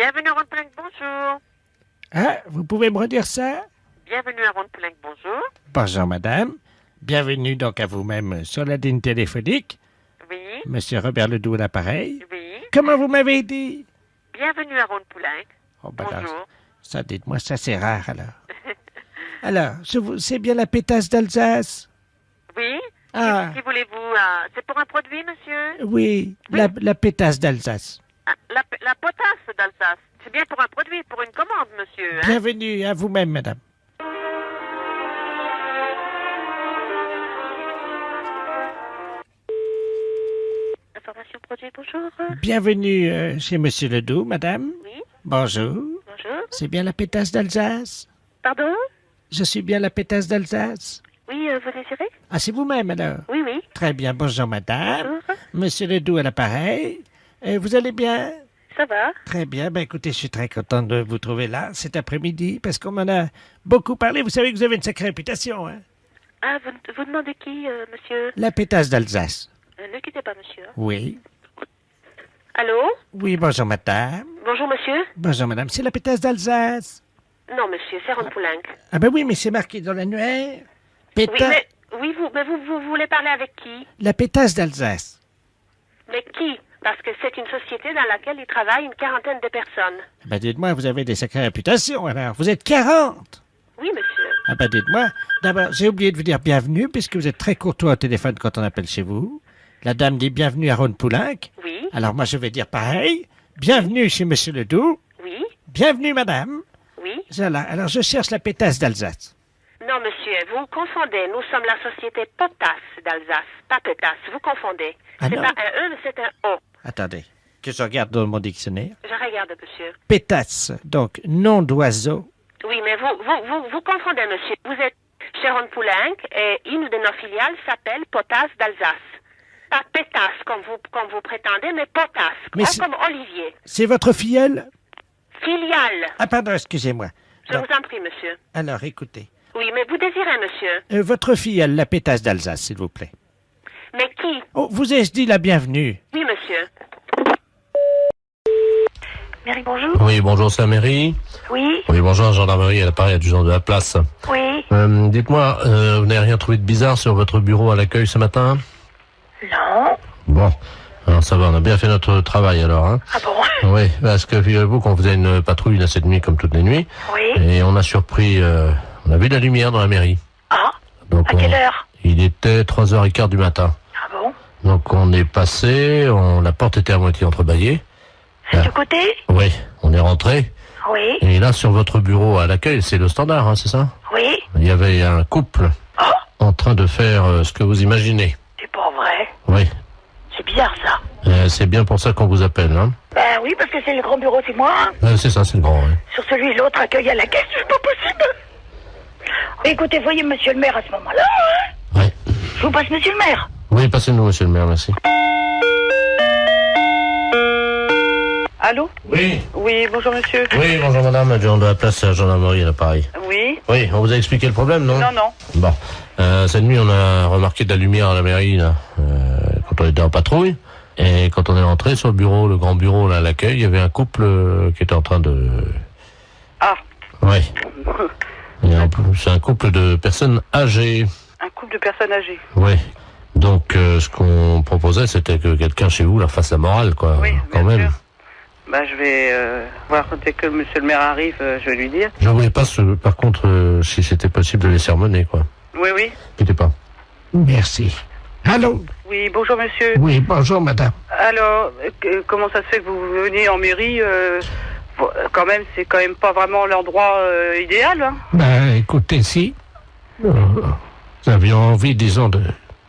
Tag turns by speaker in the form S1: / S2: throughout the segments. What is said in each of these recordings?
S1: Bienvenue à Ronde-Poulenc, bonjour.
S2: Ah, vous pouvez me redire ça?
S1: Bienvenue à Ronde-Poulenc, bonjour.
S2: Bonjour, madame. Bienvenue donc à vous-même sur la ligne téléphonique.
S1: Oui,
S2: Monsieur Robert Ledoux à l'appareil.
S1: oui.
S2: Comment vous m'avez dit?
S1: Bienvenue à Ronde-Poulenc.
S2: Oh, ben alors,
S1: Bonjour.
S2: ça, dites-moi, ça c'est rare alors. Alors, c'est bien la pétasse d'Alsace?
S1: Oui.
S2: Ah,
S1: Qui voulez-vous c'est pour un produit, monsieur?
S2: oui, la pétasse d'Alsace.
S1: Ah, la potasse d'Alsace. C'est bien pour un produit, pour une commande, monsieur. Hein?
S2: Bienvenue à vous-même, madame.
S1: Information produit, bonjour.
S2: Bienvenue chez Monsieur Ledoux, madame.
S1: Oui,
S2: Bonjour.
S1: bonjour.
S2: C'est bien la pétasse d'Alsace?
S1: Pardon?
S2: Je suis bien la pétasse d'Alsace?
S1: Oui, vous désirez?
S2: Ah, c'est vous-même alors?
S1: Oui, oui.
S2: Très bien, bonjour madame.
S1: Bonjour.
S2: Monsieur Ledoux à l'appareil. Vous allez bien?
S1: Ça va?
S2: Très bien, ben écoutez, je suis très content de vous trouver là cet après-midi parce qu'on m'en a beaucoup parlé. Vous savez que vous avez une sacrée réputation, hein?
S1: Ah, vous demandez qui, monsieur?
S2: La pétasse d'Alsace.
S1: Ne quittez pas, monsieur.
S2: Oui.
S1: Allô?
S2: Oui, bonjour madame.
S1: Bonjour, monsieur?
S2: Bonjour madame, c'est la pétasse d'Alsace.
S1: Non, monsieur, c'est Ronde-Poulenc.
S2: Ah ben oui, mais c'est marqué dans l'annuaire.
S1: Oui,
S2: Péta...
S1: mais vous voulez parler avec qui?
S2: La pétasse d'Alsace.
S1: Mais qui? Parce que c'est une société dans laquelle il travaille une quarantaine de personnes.
S2: Ben dites-moi, vous avez des sacrées réputations alors. Vous êtes 40.
S1: Oui, monsieur.
S2: Ah ben dites-moi, d'abord, j'ai oublié de vous dire bienvenue puisque vous êtes très courtois au téléphone quand on appelle chez vous. La dame dit bienvenue à Ronde-Poulenc.
S1: Oui,
S2: Alors moi je vais dire pareil. Bienvenue chez Monsieur Ledoux.
S1: oui,
S2: Bienvenue madame.
S1: oui.
S2: Voilà, alors je cherche la pétasse d'Alsace.
S1: Non, monsieur, vous confondez. Nous sommes la société Potasse d'Alsace, pas Pétasse. Vous confondez.
S2: Ah
S1: C'est
S2: non.
S1: pas un E, mais c'est un O.
S2: Attendez, que je regarde dans mon dictionnaire.
S1: Je regarde, monsieur.
S2: Pétasse, donc nom d'oiseau.
S1: Oui, mais vous confondez, monsieur. Vous êtes chez Ronde-Poulenc et une de nos filiales s'appelle Potasse d'Alsace. Pas Pétasse comme vous prétendez, mais Potasse,
S2: Mais
S1: hein,
S2: c'est-
S1: comme Olivier.
S2: C'est votre filleule?
S1: Filiale.
S2: Ah pardon, excusez-moi.
S1: Je
S2: Donc,
S1: vous en prie, monsieur.
S2: alors écoutez,
S1: Oui, mais vous désirez, monsieur.
S2: votre filleule, la pétasse d'Alsace, s'il vous plaît.
S1: Mais qui?
S2: Oh, vous ai-je dit la bienvenue?
S1: Oui, monsieur. Mary, bonjour.
S3: Oui, bonjour, c'est la mairie.
S1: Oui,
S3: Oui, bonjour, gendarmerie, à l'appareil adjudant de la place.
S1: oui.
S3: Dites-moi, vous n'avez rien trouvé de bizarre sur votre bureau à l'accueil ce matin?
S1: Non.
S3: Bon, alors ça va, on a bien fait notre travail alors, hein?
S1: Ah bon?
S3: Oui, parce que figurez-vous qu'on faisait une patrouille là cette nuit comme toutes les nuits,
S1: Oui.
S3: et on a surpris, on a vu de la lumière dans la mairie.
S1: Ah,
S3: Donc
S1: à quelle heure?
S3: il était 3h15 du matin.
S1: Ah bon?
S3: Donc on est passé, la porte était à moitié entrebâillée.
S1: C'est du côté?
S3: Oui, on est rentré,
S1: Oui.
S3: et là sur votre bureau à l'accueil, c'est le standard, hein, c'est ça?
S1: Oui.
S3: Il y avait un couple
S1: Oh,
S3: en train de faire ce que vous imaginez.
S1: c'est pas vrai.
S3: Oui,
S1: C'est bizarre, ça.
S3: c'est bien pour ça qu'on vous appelle. Hein.
S1: Ben oui, parce que c'est le grand bureau, c'est moi.
S3: C'est ça, c'est le grand. Ouais.
S1: Sur celui l'autre accueille à la caisse, c'est pas possible. Écoutez, voyez monsieur le maire à ce moment-là. Hein.
S3: Ouais.
S1: Je vous passe monsieur le maire.
S3: Oui, passez-nous, monsieur le maire, merci.
S4: Allô?
S3: Oui,
S4: Oui, bonjour monsieur.
S3: oui, bonjour madame, adjoint de la place à gendarmerie à l'appareil.
S4: Oui?
S3: Oui, on vous a expliqué le problème, non?
S4: Non, non.
S3: Bon, cette nuit, on a remarqué de la lumière à la mairie, là, quand on était en patrouille. Et quand on est rentré sur le bureau, le grand bureau, là, à l'accueil, il y avait un couple qui était en train de...
S4: Ah,
S3: Oui. Et en plus, c'est un couple de personnes âgées.
S4: un couple de personnes âgées.
S3: Oui. Donc, ce qu'on proposait, c'était que quelqu'un chez vous leur fasse la morale, quoi.
S4: Oui,
S3: quand
S4: bien
S3: même.
S4: sûr. Bah, je vais voir dès que monsieur le maire arrive, je vais lui dire.
S3: Je voulais pas, par contre, si c'était possible de les sermonner, quoi.
S4: Oui, oui.
S3: N'inquiétez pas.
S2: Merci. Allô?
S4: Oui, bonjour monsieur.
S2: Oui, bonjour madame.
S4: Alors, comment ça se fait que vous venez en mairie quand même, c'est quand même pas vraiment l'endroit idéal, hein.
S2: Ben écoutez, si nous avions envie, disons, de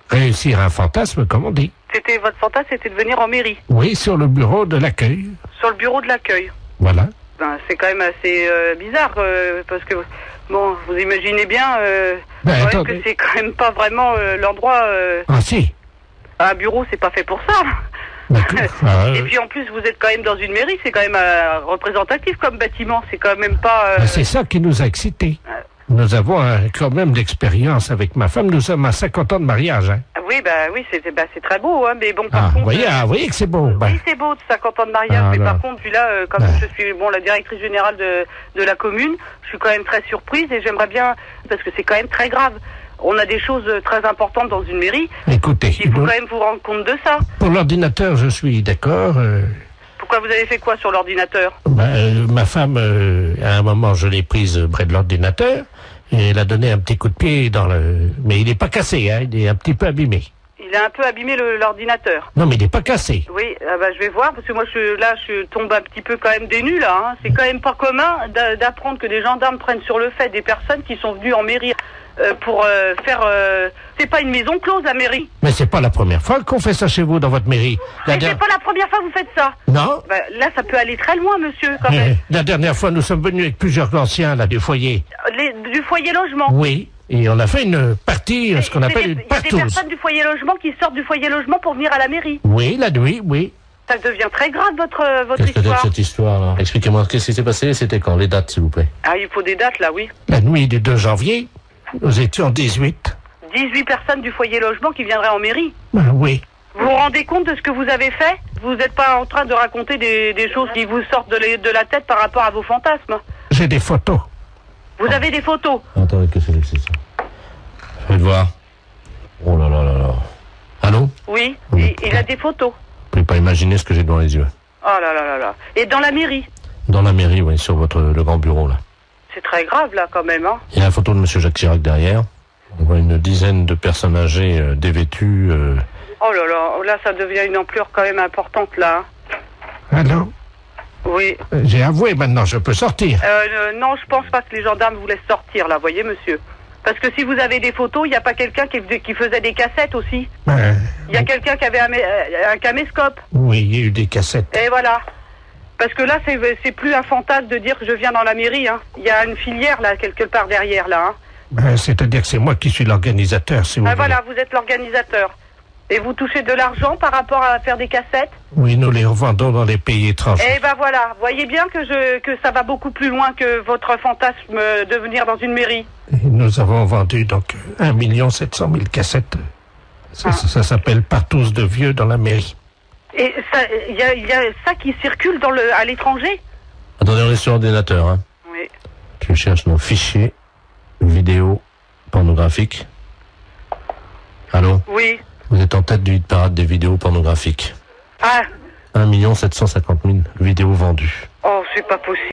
S2: réussir un fantasme, comme on dit.
S4: C'était votre fantasme, c'était de venir en mairie,
S2: Oui, sur le bureau de l'accueil.
S4: sur le bureau de l'accueil.
S2: Voilà.
S4: Ben, c'est quand même assez bizarre, parce que, bon, vous imaginez bien
S2: Ben,
S4: quand même
S2: attendez.
S4: que c'est quand même pas vraiment l'endroit...
S2: Ah si.
S4: un bureau, c'est pas fait pour ça.
S2: D'accord. Ah,
S4: Et puis en plus, vous êtes quand même dans une mairie, c'est quand même représentatif comme bâtiment, c'est quand même pas...
S2: ben, c'est ça qui nous a excités. Nous avons quand même d'expérience avec ma femme. Nous sommes à 50 ans de mariage. Hein.
S4: Oui, c'est très beau, hein, mais bon, par contre...
S2: Vous voyez que c'est beau.
S4: Oui, c'est beau, 50 ans de mariage, mais par contre, puis là, comme je suis la directrice générale de la commune, je suis quand même très surprise et j'aimerais bien, parce que c'est quand même très grave. On a des choses très importantes dans une mairie.
S2: Écoutez,
S4: il faut quand même vous rendre compte de ça.
S2: Pour l'ordinateur, je suis d'accord.
S4: Pourquoi vous avez fait quoi sur l'ordinateur?
S2: Ma femme, à un moment, je l'ai prise près de l'ordinateur et elle a donné un petit coup de pied dans le... Mais il n'est pas cassé, hein, il est un petit peu abîmé.
S4: Il a un peu abîmé l'ordinateur.
S2: Non, mais il n'est pas cassé.
S4: Oui, je vais voir, parce que moi, je tombe un petit peu quand même des nues, là. Hein. C'est quand même pas commun d'apprendre que des gendarmes prennent sur le fait des personnes qui sont venues en mairie pour faire... C'est pas une maison close, la mairie.
S2: Mais c'est pas la première fois qu'on fait ça chez vous, dans votre mairie.
S4: Mais c'est pas la première fois que vous faites ça.
S2: Non.
S4: Là, ça peut aller très loin, monsieur, quand même.
S2: La dernière fois, nous sommes venus avec plusieurs anciens, là, du foyer.
S4: Du foyer logement.
S2: Oui. Et on a fait une partie, ce qu'on appelle une partouze.
S4: Il y a des personnes du foyer logement qui sortent du foyer logement pour venir à la mairie.
S2: Oui, la nuit, oui.
S4: Ça devient très grave, votre
S3: Qu'est-ce que c'est
S4: histoire.
S3: que cette histoire, là? Expliquez-moi, qu'est-ce qui s'est passé? C'était quand? Les dates, s'il vous plaît.
S4: Ah, il faut des dates, là, oui.
S2: La nuit du 2 janvier, nous étions 18.
S4: 18 personnes du foyer logement qui viendraient en mairie.
S2: Oui.
S4: Vous vous rendez compte de ce que vous avez fait? Vous n'êtes pas en train de raconter des choses qui vous sortent de la tête par rapport à vos fantasmes.
S2: J'ai des photos.
S4: Vous avez des photos?
S3: Attendez, qu'est-ce que c'est ça? Faites voir. Oh là là là là. Allô?
S4: Oui, il a des photos.
S3: Vous pouvez pas imaginer ce que j'ai devant les yeux.
S4: Oh là là là là. Et dans la mairie?
S3: Dans la mairie, oui, sur le grand bureau, là.
S4: C'est très grave, là, quand même, hein.
S3: Il y a la photo de M. Jacques Chirac derrière. On voit une dizaine de personnes âgées dévêtues.
S4: Oh là là, là, ça devient une ampleur quand même importante, là.
S2: Allô?
S4: Oui.
S2: J'ai avoué, maintenant, je peux sortir.
S4: Non, je pense pas que les gendarmes vous laissent sortir, là, voyez, monsieur. Parce que si vous avez des photos, il n'y a pas quelqu'un qui faisait des cassettes aussi. Il y a quelqu'un qui avait un caméscope.
S2: Oui, il y a eu des cassettes.
S4: Et voilà. Parce que là, c'est plus un fantasme de dire que je viens dans la mairie, hein. Il y a une filière, là, quelque part derrière, là, hein.
S2: C'est-à-dire que c'est moi qui suis l'organisateur, si vous voulez.
S4: Voilà, vous êtes l'organisateur. Et vous touchez de l'argent par rapport à faire des cassettes?
S2: Oui, nous les revendons dans les pays étrangers.
S4: Eh ben voilà, voyez bien que ça va beaucoup plus loin que votre fantasme de venir dans une mairie.
S2: Et nous avons vendu donc 1 700 000 cassettes. Ça s'appelle partouze de vieux dans la mairie.
S4: Et il y a ça qui circule à l'étranger?
S3: Attendez, on est sur ordinateur, hein.
S4: Oui.
S3: Je cherche nos fichiers vidéo pornographiques. Allô?
S4: Oui.
S3: Vous êtes en tête du hit parade des vidéos pornographiques.
S4: Ah.
S3: 1 750 000 vidéos vendues.
S4: Oh, c'est pas possible.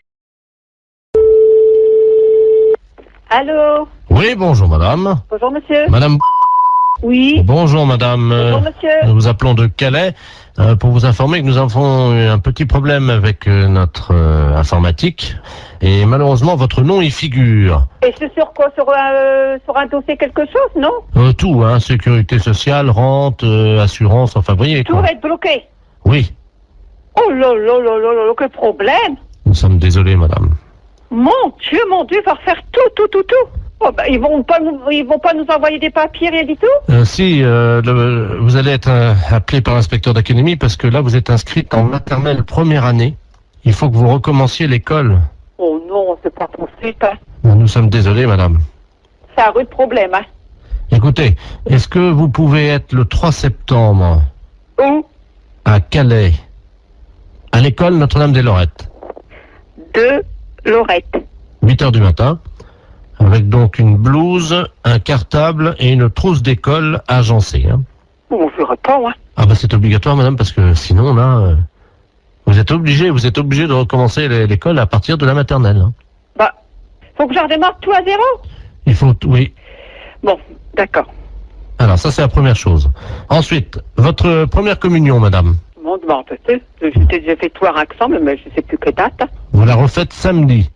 S5: Allô?
S3: Oui, bonjour madame.
S5: Bonjour monsieur.
S3: Madame.
S5: Oui.
S3: Bonjour madame.
S5: Bonjour monsieur.
S3: Nous vous appelons de Calais pour vous informer que nous avons eu un petit problème avec notre informatique et malheureusement votre nom y figure.
S5: Et c'est sur quoi? Sur un dossier quelque chose, non?
S3: Tout, hein, sécurité sociale, rente, assurance, enfin vous voyez
S5: Tout
S3: quoi.
S5: va être bloqué.
S3: Oui,
S5: Oh là là là là là, quel problème!
S3: nous sommes désolés madame.
S5: Mon Dieu, il va refaire tout. Oh, bah, ils vont pas nous envoyer des papiers, rien du tout?
S3: Si, vous allez être appelé par l'inspecteur d'académie parce que là vous êtes inscrite en maternelle première année. Il faut que vous recommenciez l'école.
S5: Oh non, c'est pas possible, hein.
S3: Nous sommes désolés madame.
S5: C'est un rude problème, hein.
S3: Écoutez, est-ce que vous pouvez être le 3 septembre
S5: Où?
S3: à Calais, à l'école Notre-Dame-des-Lorettes,
S5: De Lorette.
S3: 8h du matin, avec donc une blouse, un cartable et une trousse d'école agencée. Hein.
S5: On ne verra pas, hein.
S3: Ah bah c'est obligatoire madame, parce que sinon là, vous êtes obligé de recommencer l'école à partir de la maternelle. Hein.
S5: Bah, faut que je redémarre tout à zéro?
S3: Il faut, oui.
S5: Bon, d'accord.
S3: Alors ça c'est la première chose. Ensuite, votre première communion madame,
S5: Bon, peut-être. J'ai déjà fait tout à ensemble, mais je sais plus quelle date.
S3: vous la refaites samedi.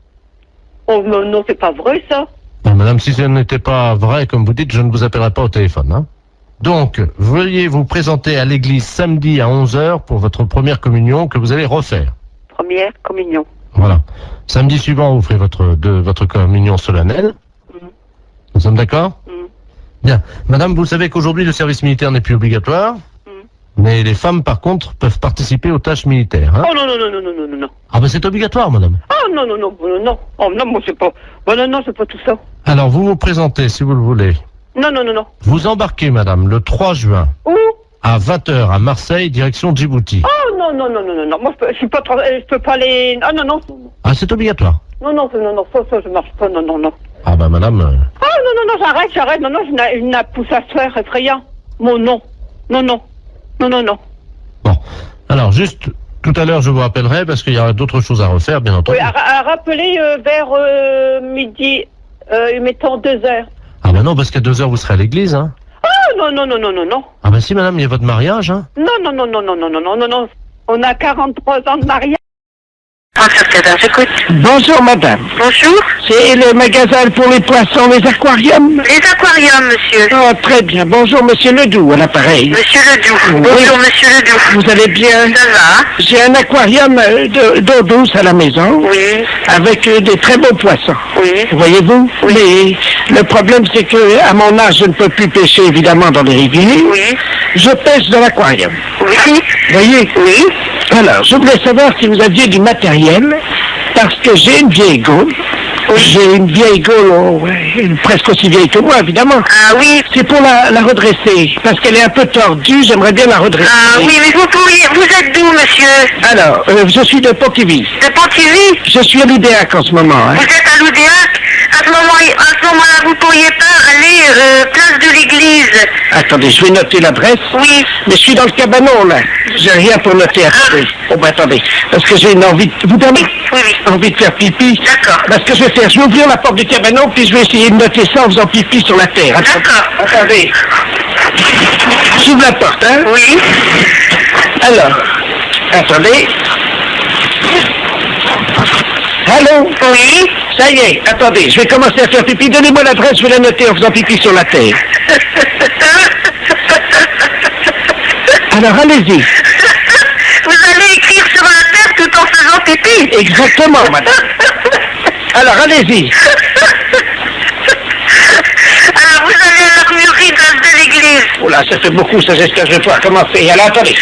S5: Oh non, c'est pas vrai, ça.
S3: Madame, si ce n'était pas vrai, comme vous dites, je ne vous appellerai pas au téléphone. Hein. Donc, veuillez vous présenter à l'église samedi à 11h pour votre première communion que vous allez refaire.
S5: Première communion.
S3: Voilà. Samedi suivant, vous ferez votre communion solennelle. Nous sommes d'accord? Bien. Madame, vous savez qu'aujourd'hui, le service militaire n'est plus obligatoire. Mais les femmes, par contre, peuvent participer aux tâches militaires. Hein.
S5: Oh non, non, non, non, non, non, non, non.
S3: Ah ben c'est obligatoire, madame.
S5: Oh non, non, non, non, non. Oh non, moi c'est pas... Oh non, non, c'est pas tout ça.
S3: Alors, vous vous présentez, si vous le voulez.
S5: Non, non, non, non.
S3: Vous embarquez, madame, le 3 juin,
S5: Où?
S3: à 20h, à Marseille, direction Djibouti.
S5: Oh non, non, non, non, non, non. Moi je suis pas... Je peux pas aller... Ah non, non.
S3: Ah, c'est obligatoire.
S5: Non, non, non, non, ça, je marche pas, non, non, non.
S3: Ah ben, madame...
S5: Ah non, non, non, j'arrête, non, non, je n'ai pousse à se faire effrayant. Mon non. Non, non. Non, non, non.
S3: Bon, alors, juste... Tout à l'heure, je vous rappellerai, parce qu'il y aura d'autres choses à refaire, bien entendu.
S5: Oui, à rappeler vers midi, mettons 2h.
S3: Ah ben non, parce qu'à 2h, vous serez à l'église, hein.
S5: Oh non, non, non, non, non, non.
S3: Ah ben si, madame, il y a votre mariage, hein.
S5: Non, non, non, non, non, non, non, non, non, non. On a 43 ans de mariage.
S1: J'écoute.
S6: Bonjour madame,
S1: Bonjour.
S6: c'est le magasin pour les poissons, les aquariums.
S1: Les aquariums, monsieur.
S6: Oh, très bien. Bonjour monsieur Ledoux à l'appareil.
S1: Monsieur Ledoux.
S6: Oui.
S1: Bonjour, monsieur Ledoux.
S6: Vous allez bien?
S1: Ça va?
S6: J'ai un aquarium d'eau douce à la maison,
S1: Oui.
S6: avec des très beaux poissons.
S1: Oui.
S6: Voyez-vous? Mais le problème c'est que à mon âge je ne peux plus pêcher évidemment dans les rivières.
S1: Oui.
S6: Je pêche dans l'aquarium.
S1: Oui.
S6: Voyez?
S1: Oui.
S6: Alors, je voulais savoir si vous aviez du matériel, parce que j'ai une vieille gaule. J'ai une vieille gaule, presque aussi vieille que moi, évidemment.
S1: Ah oui.
S6: C'est pour la redresser, parce qu'elle est un peu tordue, j'aimerais bien la redresser.
S1: Ah oui, mais vous êtes d'où, monsieur?
S6: Alors, je suis de Pontivy.
S1: De Pontivy?
S6: Je suis à l'Oudéac en ce moment. Hein.
S1: Vous êtes à l'Oudéac? À ce moment-là, vous pourriez pas aller place de l'église?
S6: Attendez, je vais noter l'adresse.
S1: Oui.
S6: Mais je suis dans le cabanon, là. J'ai rien pour noter. Attendez. Oh, ben attendez, parce que j'ai une envie... Vous permettez?
S1: Oui, oui.
S6: Envie de faire pipi.
S1: D'accord.
S6: Parce que je vais faire, je vais ouvrir la porte du cabanon, puis je vais essayer de noter ça en faisant pipi sur la terre.
S1: D'accord.
S6: Attendez. J'ouvre la porte, hein?
S1: Oui.
S6: Alors, attendez. Allô?
S1: Oui.
S6: Ça y est, attendez, je vais commencer à faire pipi. Donnez-moi l'adresse, je vais la noter en faisant pipi sur la terre. Alors, allez-y.
S1: Vous allez écrire sur la terre tout en faisant pipi?
S6: Exactement, madame. Alors, allez-y.
S1: Alors, vous avez l'armurerie de l'église.
S6: Oh là, ça fait beaucoup, ça, j'espère que je vais pouvoir commencer. Alors, attendez.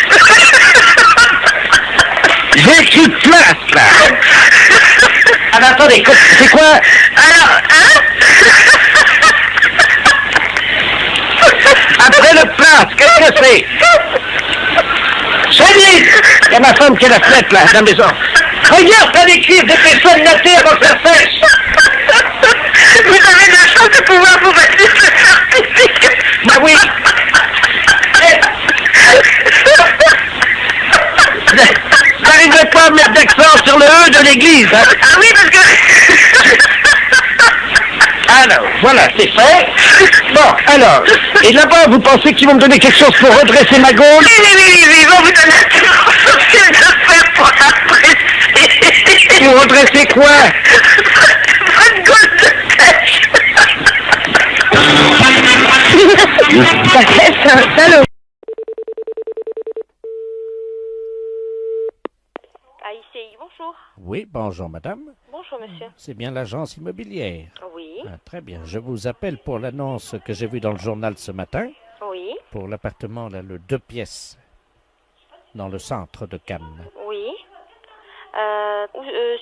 S6: J'ai écrit place, là. Alors, attendez, c'est quoi?
S1: Alors, hein?
S6: Après le place, qu'est-ce que c'est? Chérie! Il y a ma femme qui est la fenêtre, là, dans la maison. Regarde, ça l'écrire, dépêche-toi de noter avant que ça sèche.
S1: Vous avez de la chance de pouvoir vous mettre de faire pipi.
S6: Bah oui. J'arriverai pas à mettre d'accent sur le E de l'église, hein.
S1: Ah oui, parce que...
S6: Alors, voilà, c'est fait. Bon, alors, et là-bas, vous pensez qu'ils vont me donner quelque chose pour redresser ma gaule?
S1: Oui, ils vont vous donner un chose de faire pour apprécier.
S6: Pour redresser quoi?
S1: Votre gaule de pêche.
S5: Allô?
S1: AICI, bonjour.
S2: Oui, bonjour madame.
S1: Bonjour, monsieur.
S2: C'est bien l'agence immobilière.
S1: Oui,
S2: Ah, très bien. Je vous appelle pour l'annonce que j'ai vue dans le journal ce matin
S1: oui,
S2: pour l'appartement, là, le 2 pièces, dans le centre de Cannes.
S1: oui.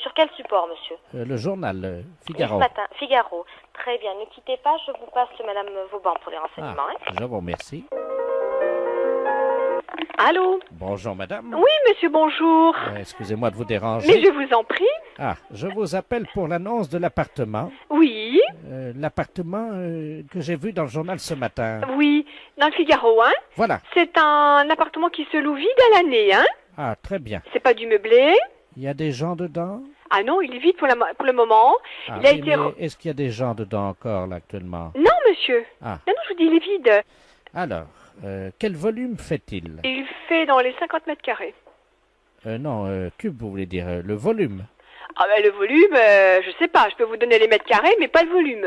S1: Sur quel support, monsieur?
S2: Le journal
S1: Ce
S2: Figaro.
S1: matin, Figaro. Très bien, ne quittez pas, je vous passe madame Vauban pour les
S2: Ah,
S1: renseignements. Hein.
S2: je vous remercie.
S7: Allô?
S2: Bonjour madame.
S7: Oui, monsieur, bonjour.
S2: Excusez-moi de vous déranger.
S7: Mais je vous en prie.
S2: Ah, je vous appelle pour l'annonce de l'appartement.
S7: Oui,
S2: L'appartement que j'ai vu dans le journal ce matin.
S7: oui. Dans le Figaro, hein?
S2: Voilà.
S7: C'est un appartement qui se loue vide à l'année, hein?
S2: Ah, très bien.
S7: C'est pas du meublé.
S2: Il y a des gens dedans?
S7: Ah non, il est vide pour le moment.
S2: Ah,
S7: Il a
S2: oui,
S7: été...
S2: mais est-ce qu'il y a des gens dedans encore, là, actuellement?
S7: Non, monsieur.
S2: Ah.
S7: Non, non, je vous dis, il est vide.
S2: Alors, quel volume fait-il?
S7: Il fait dans les 50 mètres carrés.
S2: Non, cube, vous voulez dire, le volume.
S7: Ah ben le volume, je sais pas, je peux vous donner les mètres carrés, mais pas le volume.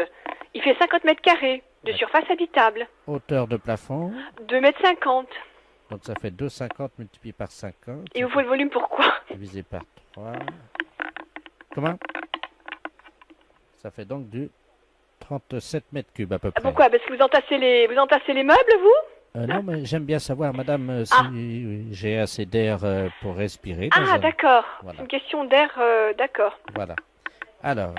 S7: Il fait 50 mètres carrés de surface habitable.
S2: Hauteur de plafond.
S7: 2,50 mètres.
S2: Donc ça fait 2,50 multiplié par 50.
S7: Et il vous faut le volume pourquoi?
S2: Divisé par 3. Comment? Ça fait donc du 37 mètres cubes à peu près.
S7: Pourquoi? Parce que vous entassez les meubles, vous?
S8: Non, mais j'aime bien savoir, madame, si j'ai assez d'air pour respirer.
S7: Ah, d'accord.
S8: Voilà.
S7: C'est une question d'air, d'accord.
S8: Voilà. Alors,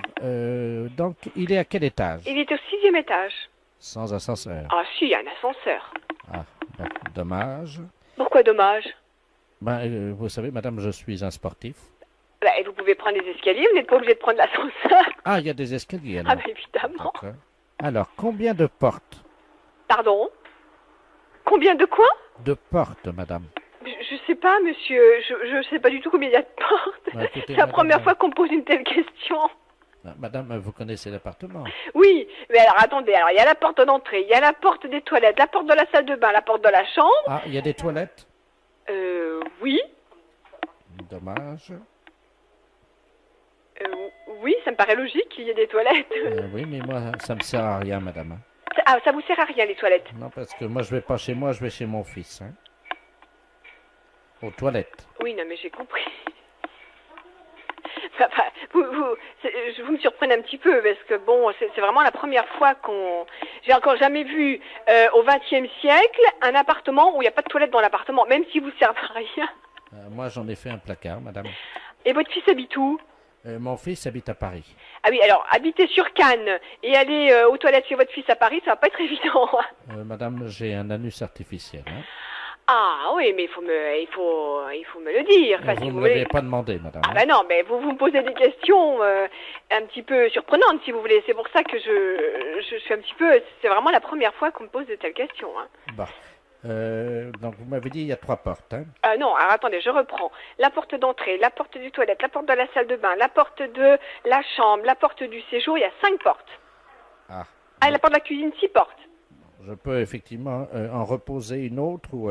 S8: donc, il est à quel étage?
S7: Il est au 6e étage.
S8: Sans ascenseur.
S7: Ah si, il y a un ascenseur.
S8: Ah, bon, dommage.
S7: Pourquoi dommage?
S8: Ben, vous savez, madame, je suis un sportif.
S7: Bah, et vous pouvez prendre les escaliers, vous n'êtes pas obligé de prendre l'ascenseur.
S8: Ah, il y a des escaliers, alors.
S7: Ah, bah évidemment.
S8: D'accord. Alors, combien de portes?
S7: Pardon? Combien de quoi?
S8: De portes, madame.
S7: Je sais pas, monsieur. Je sais pas du tout combien il y a de portes.
S8: Bah, écoutez,
S7: C'est la
S8: madame,
S7: première fois qu'on me pose une telle question.
S8: Madame, vous connaissez l'appartement?
S7: Oui, mais alors attendez, alors il y a la porte d'entrée, il y a la porte des toilettes, la porte de la salle de bain, la porte de la chambre.
S8: Ah, il y a des toilettes?
S7: Oui.
S8: Dommage.
S7: Oui, ça me paraît logique qu'il y ait des toilettes.
S8: Oui, mais moi, ça me sert à rien, madame.
S7: Ah, ça vous sert à rien, les toilettes?
S8: Non, parce que moi, je vais pas chez moi, je vais chez mon fils. Hein. Aux toilettes.
S7: Oui, non, mais j'ai compris. Enfin, vous me surprenez un petit peu, parce que bon, c'est vraiment la première fois qu'on... J'ai encore jamais vu, au XXe siècle, un appartement où il n'y a pas de toilette dans l'appartement, même si vous ne servez à rien.
S8: Moi, j'en ai fait un placard, madame.
S7: Et votre fils habite où?
S8: Mon fils habite à Paris.
S7: Ah oui, alors, habiter sur Cannes et aller aux toilettes chez votre fils à Paris, ça va pas être évident.
S8: Madame, j'ai un anus artificiel. Hein.
S7: Ah oui, mais il faut me le dire. Enfin,
S8: vous
S7: si
S8: ne
S7: vous
S8: l'avez
S7: voulez.
S8: pas demandé, madame.
S7: Ah ben non, mais vous me posez des questions un petit peu surprenantes, si vous voulez. C'est pour ça que je suis un petit peu... C'est vraiment la première fois qu'on me pose de telles questions. Hein.
S8: Bah. Donc, vous m'avez dit il y a 3 portes. Hein.
S7: Non, alors attendez, je reprends. La porte d'entrée, la porte du toilette, la porte de la salle de bain, la porte de la chambre, la porte du séjour, il y a 5 portes.
S8: Ah.
S7: Ah, et la porte de la cuisine, 6 portes.
S8: Je peux effectivement en reposer une autre ou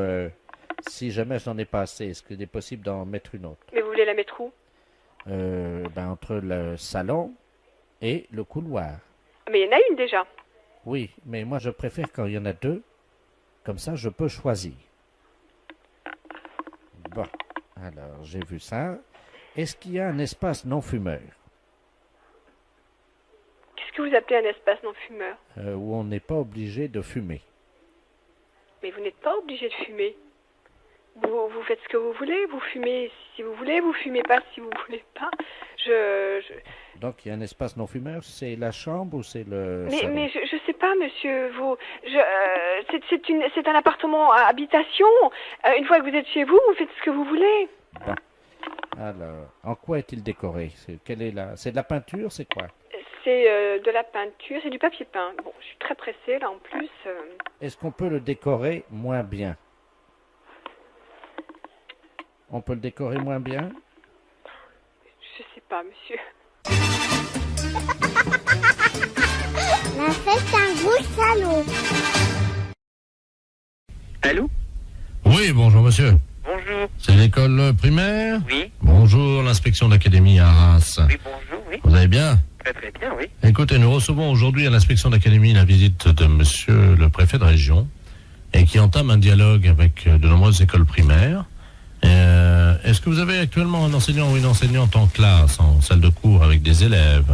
S8: si jamais je n'en ai pas assez, est-ce qu'il est possible d'en mettre une autre?
S7: Mais vous voulez la mettre où?
S8: Entre le salon et le couloir.
S7: Mais il y en a une déjà.
S8: Oui, mais moi je préfère quand il y en a 2. Comme ça, je peux choisir. Bon, alors j'ai vu ça. Est-ce qu'il y a un espace non-fumeur?
S7: Qu'est-ce que vous appelez un espace non-fumeur?
S8: Où on n'est pas obligé de fumer.
S7: Mais vous n'êtes pas obligé de fumer. Vous faites ce que vous voulez, vous fumez si vous voulez, vous fumez pas si vous voulez pas.
S8: Donc il y a un espace non-fumeur, c'est la chambre ou c'est le salon?
S7: Mais je sais pas, monsieur. C'est un appartement à habitation. Une fois que vous êtes chez vous, vous faites ce que vous voulez.
S8: Bon. Alors, en quoi est-il décoré? C'est de la peinture, c'est quoi?
S7: C'est de la peinture, c'est du papier peint. Bon, je suis très pressée là en plus.
S8: Est-ce qu'on peut le décorer moins bien? On peut le décorer moins bien?
S7: Je sais pas, monsieur.
S9: La fête un gros salaud.
S10: Allô?
S3: Oui, bonjour monsieur.
S10: Bonjour.
S3: C'est l'école primaire?
S10: Oui.
S3: Bonjour, l'inspection d'académie à Arras.
S10: Oui, bonjour, oui.
S3: Vous allez bien?
S10: Très très bien, oui.
S3: Écoutez, nous recevons aujourd'hui à l'inspection d'académie la visite de monsieur le préfet de région et qui entame un dialogue avec de nombreuses écoles primaires. Est-ce que vous avez actuellement un enseignant ou une enseignante en classe, en salle de cours avec des élèves?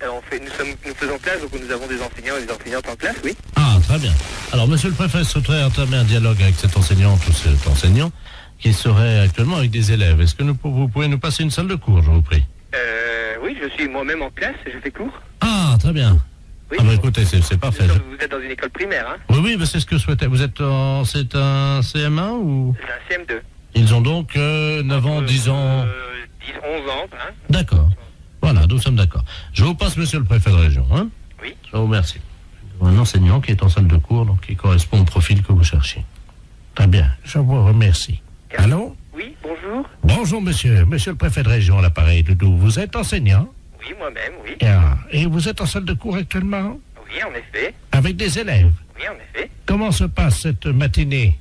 S10: Nous faisons classe, donc nous avons des enseignants et des enseignantes en classe, oui.
S3: Ah, très bien. Alors, monsieur le préfet souhaiterait entamer un dialogue avec cette enseignante ou cet enseignant qui serait actuellement avec des élèves. Est-ce que vous pouvez nous passer une salle de cours, je vous prie?
S10: Oui, je suis moi-même en classe, je fais cours.
S3: Ah, très bien.
S10: Oui,
S3: ah, bah écoutez, c'est parfait.
S10: Vous êtes dans une école primaire, hein?
S3: Oui, mais c'est ce que je souhaitais. Vous êtes c'est un CM1 ou?
S10: C'est un CM2.
S3: Ils ont donc 9 ans, 10 ans...
S10: 10, 11 ans, hein?
S3: D'accord. Voilà, nous sommes d'accord. Je vous passe monsieur le préfet de région, hein?
S10: Oui.
S3: Je vous remercie. Un enseignant qui est en salle de cours, donc qui correspond au profil que vous cherchez. Très bien, je vous remercie. Allô?
S10: Oui, bonjour.
S3: Bonjour monsieur, monsieur le préfet de région à l'appareil, Doudou. Vous êtes enseignant?
S10: Oui, moi-même, oui.
S3: Et vous êtes en salle de cours actuellement?
S10: Oui, en effet.
S3: Avec des élèves?
S10: Oui, en effet.
S3: Comment se passe cette matinée?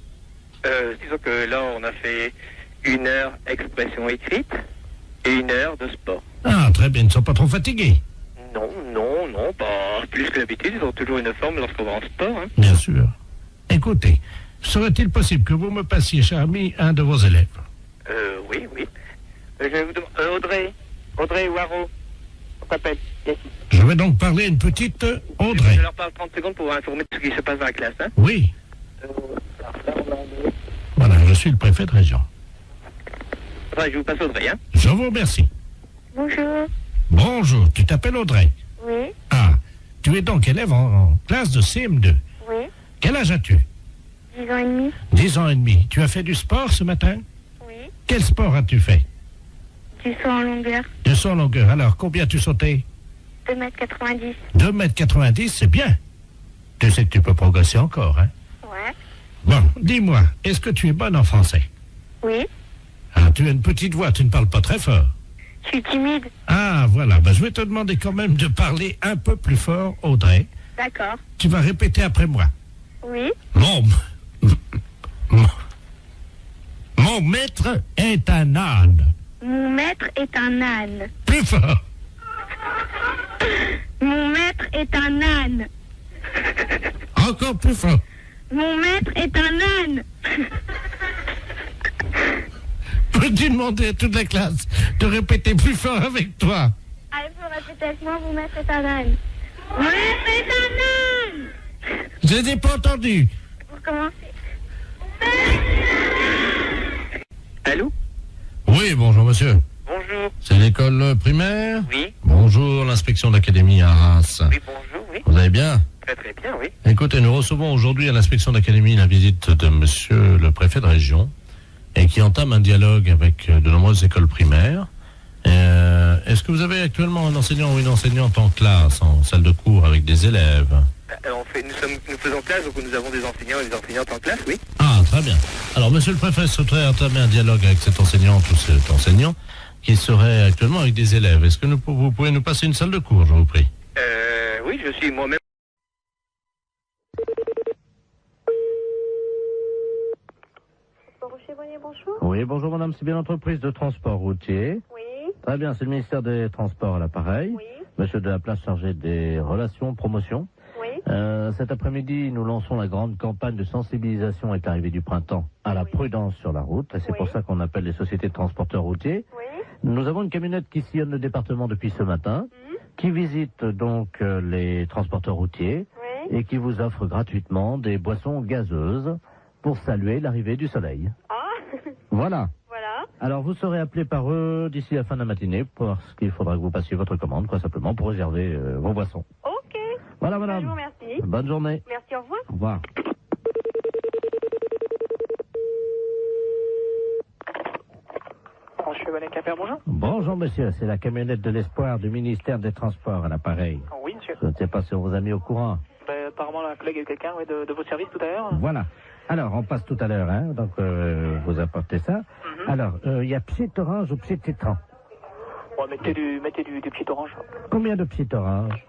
S10: Disons que là, on a fait 1 heure expression écrite et 1 heure de sport.
S3: Ah, très bien, ils ne sont pas trop fatigués?
S10: Non, pas plus que d'habitude. Ils ont toujours une forme lorsqu'on va en sport. Hein.
S3: Bien sûr. Écoutez, serait-il possible que vous me passiez, cher ami, un de vos élèves?
S10: Oui. Je vais vous demander... Audrey Waro, on t'appelle.
S3: Je vais donc parler à une petite Audrey.
S10: Je leur parle 30 secondes pour vous informer de ce qui se passe dans la classe. Hein.
S3: Oui. Voilà, je suis le préfet de région.
S10: Enfin, je vous passe Audrey, hein.
S3: Je vous remercie.
S9: Bonjour.
S3: Bonjour, tu t'appelles Audrey.
S9: Oui.
S3: Ah, tu es donc élève en classe de CM2.
S9: Oui.
S3: Quel âge as-tu?
S9: 10 ans et demi.
S3: 10 ans et demi. Tu as fait du sport ce matin?
S9: Oui.
S3: Quel sport as-tu fait?
S9: Du saut en longueur.
S3: Du saut en longueur. Alors, combien as-tu sauté?
S9: 2,90 m.
S3: 2,90 m, c'est bien. Tu sais que tu peux progresser encore, hein?
S9: Ouais.
S3: Bon, dis-moi, est-ce que tu es bonne en français?
S9: Oui.
S3: Ah, tu as une petite voix, tu ne parles pas très fort.
S9: Je suis timide.
S3: Ah, voilà. Ben, je vais te demander quand même de parler un peu plus fort, Audrey.
S9: D'accord.
S3: Tu vas répéter après moi.
S9: Oui.
S3: Mon maître est un âne.
S9: Mon maître est un âne.
S3: Plus fort.
S9: Mon maître est un âne.
S3: Encore plus fort.
S9: Mon maître est un âne.
S3: Peux-tu demander à toute la classe de répéter plus fort avec toi?
S9: Allez, vous répétez avec moi, mon maître est un âne. Mon maître est un âne.
S3: Je n'ai pas entendu.
S9: Vous recommencez.
S10: Allô?
S3: Oui, bonjour monsieur.
S10: Bonjour.
S3: C'est l'école primaire?
S10: Oui.
S3: Bonjour, l'inspection d'académie à Arras.
S10: Oui, bonjour, oui.
S3: Vous allez bien?
S10: Très très bien, oui.
S3: Écoutez, nous recevons aujourd'hui à l'inspection d'académie la visite de monsieur le préfet de région et qui entame un dialogue avec de nombreuses écoles primaires. Est-ce que vous avez actuellement un enseignant ou une enseignante en classe, en salle de cours avec des élèves?
S10: Nous faisons classe, donc nous avons des enseignants et des enseignantes en classe, oui.
S3: Ah, très bien. Alors, monsieur le préfet souhaiterait entamer un dialogue avec cette enseignante ou cet enseignant qui serait actuellement avec des élèves. Est-ce que vous pouvez nous passer une salle de cours, je vous prie?
S10: Oui, je suis moi-même.
S7: Bonjour.
S8: Oui, bonjour madame, c'est bien l'entreprise de transport routier.
S7: Oui.
S8: Très bien, c'est le ministère des Transports à l'appareil.
S7: Oui.
S8: Monsieur de la place chargé des relations, promotion.
S7: Oui.
S8: Cet après-midi, nous lançons la grande campagne de sensibilisation avec l'arrivée du printemps à la prudence sur la route. Et c'est pour ça qu'on appelle les sociétés de transporteurs routiers.
S7: Oui.
S8: Nous avons une camionnette qui sillonne le département depuis ce matin, qui visite donc les transporteurs routiers et qui vous offre gratuitement des boissons gazeuses pour saluer l'arrivée du soleil.
S7: Ah.
S8: Voilà.
S7: Voilà.
S8: Alors vous serez appelé par eux d'ici la fin de la matinée parce qu'il faudra que vous passiez votre commande, quoi, simplement pour réserver vos boissons.
S7: Ok.
S8: Voilà madame.
S7: Je vous remercie.
S8: Bonne journée.
S7: Merci, au revoir.
S8: Au revoir.
S10: Bonjour.
S8: Bonjour monsieur, c'est la camionnette de l'espoir du ministère des Transports à l'appareil.
S10: Oui, monsieur.
S8: Je ne sais pas si on vous a mis au courant.
S10: Apparemment, la collègue est quelqu'un de votre service tout à l'heure.
S8: Voilà. Alors, on passe tout à l'heure, hein, donc vous apportez ça. Alors, il y a Psy Orange ou Psy Citron?
S10: Ouais, mettez du petit orange.
S8: Combien de Psy Orange?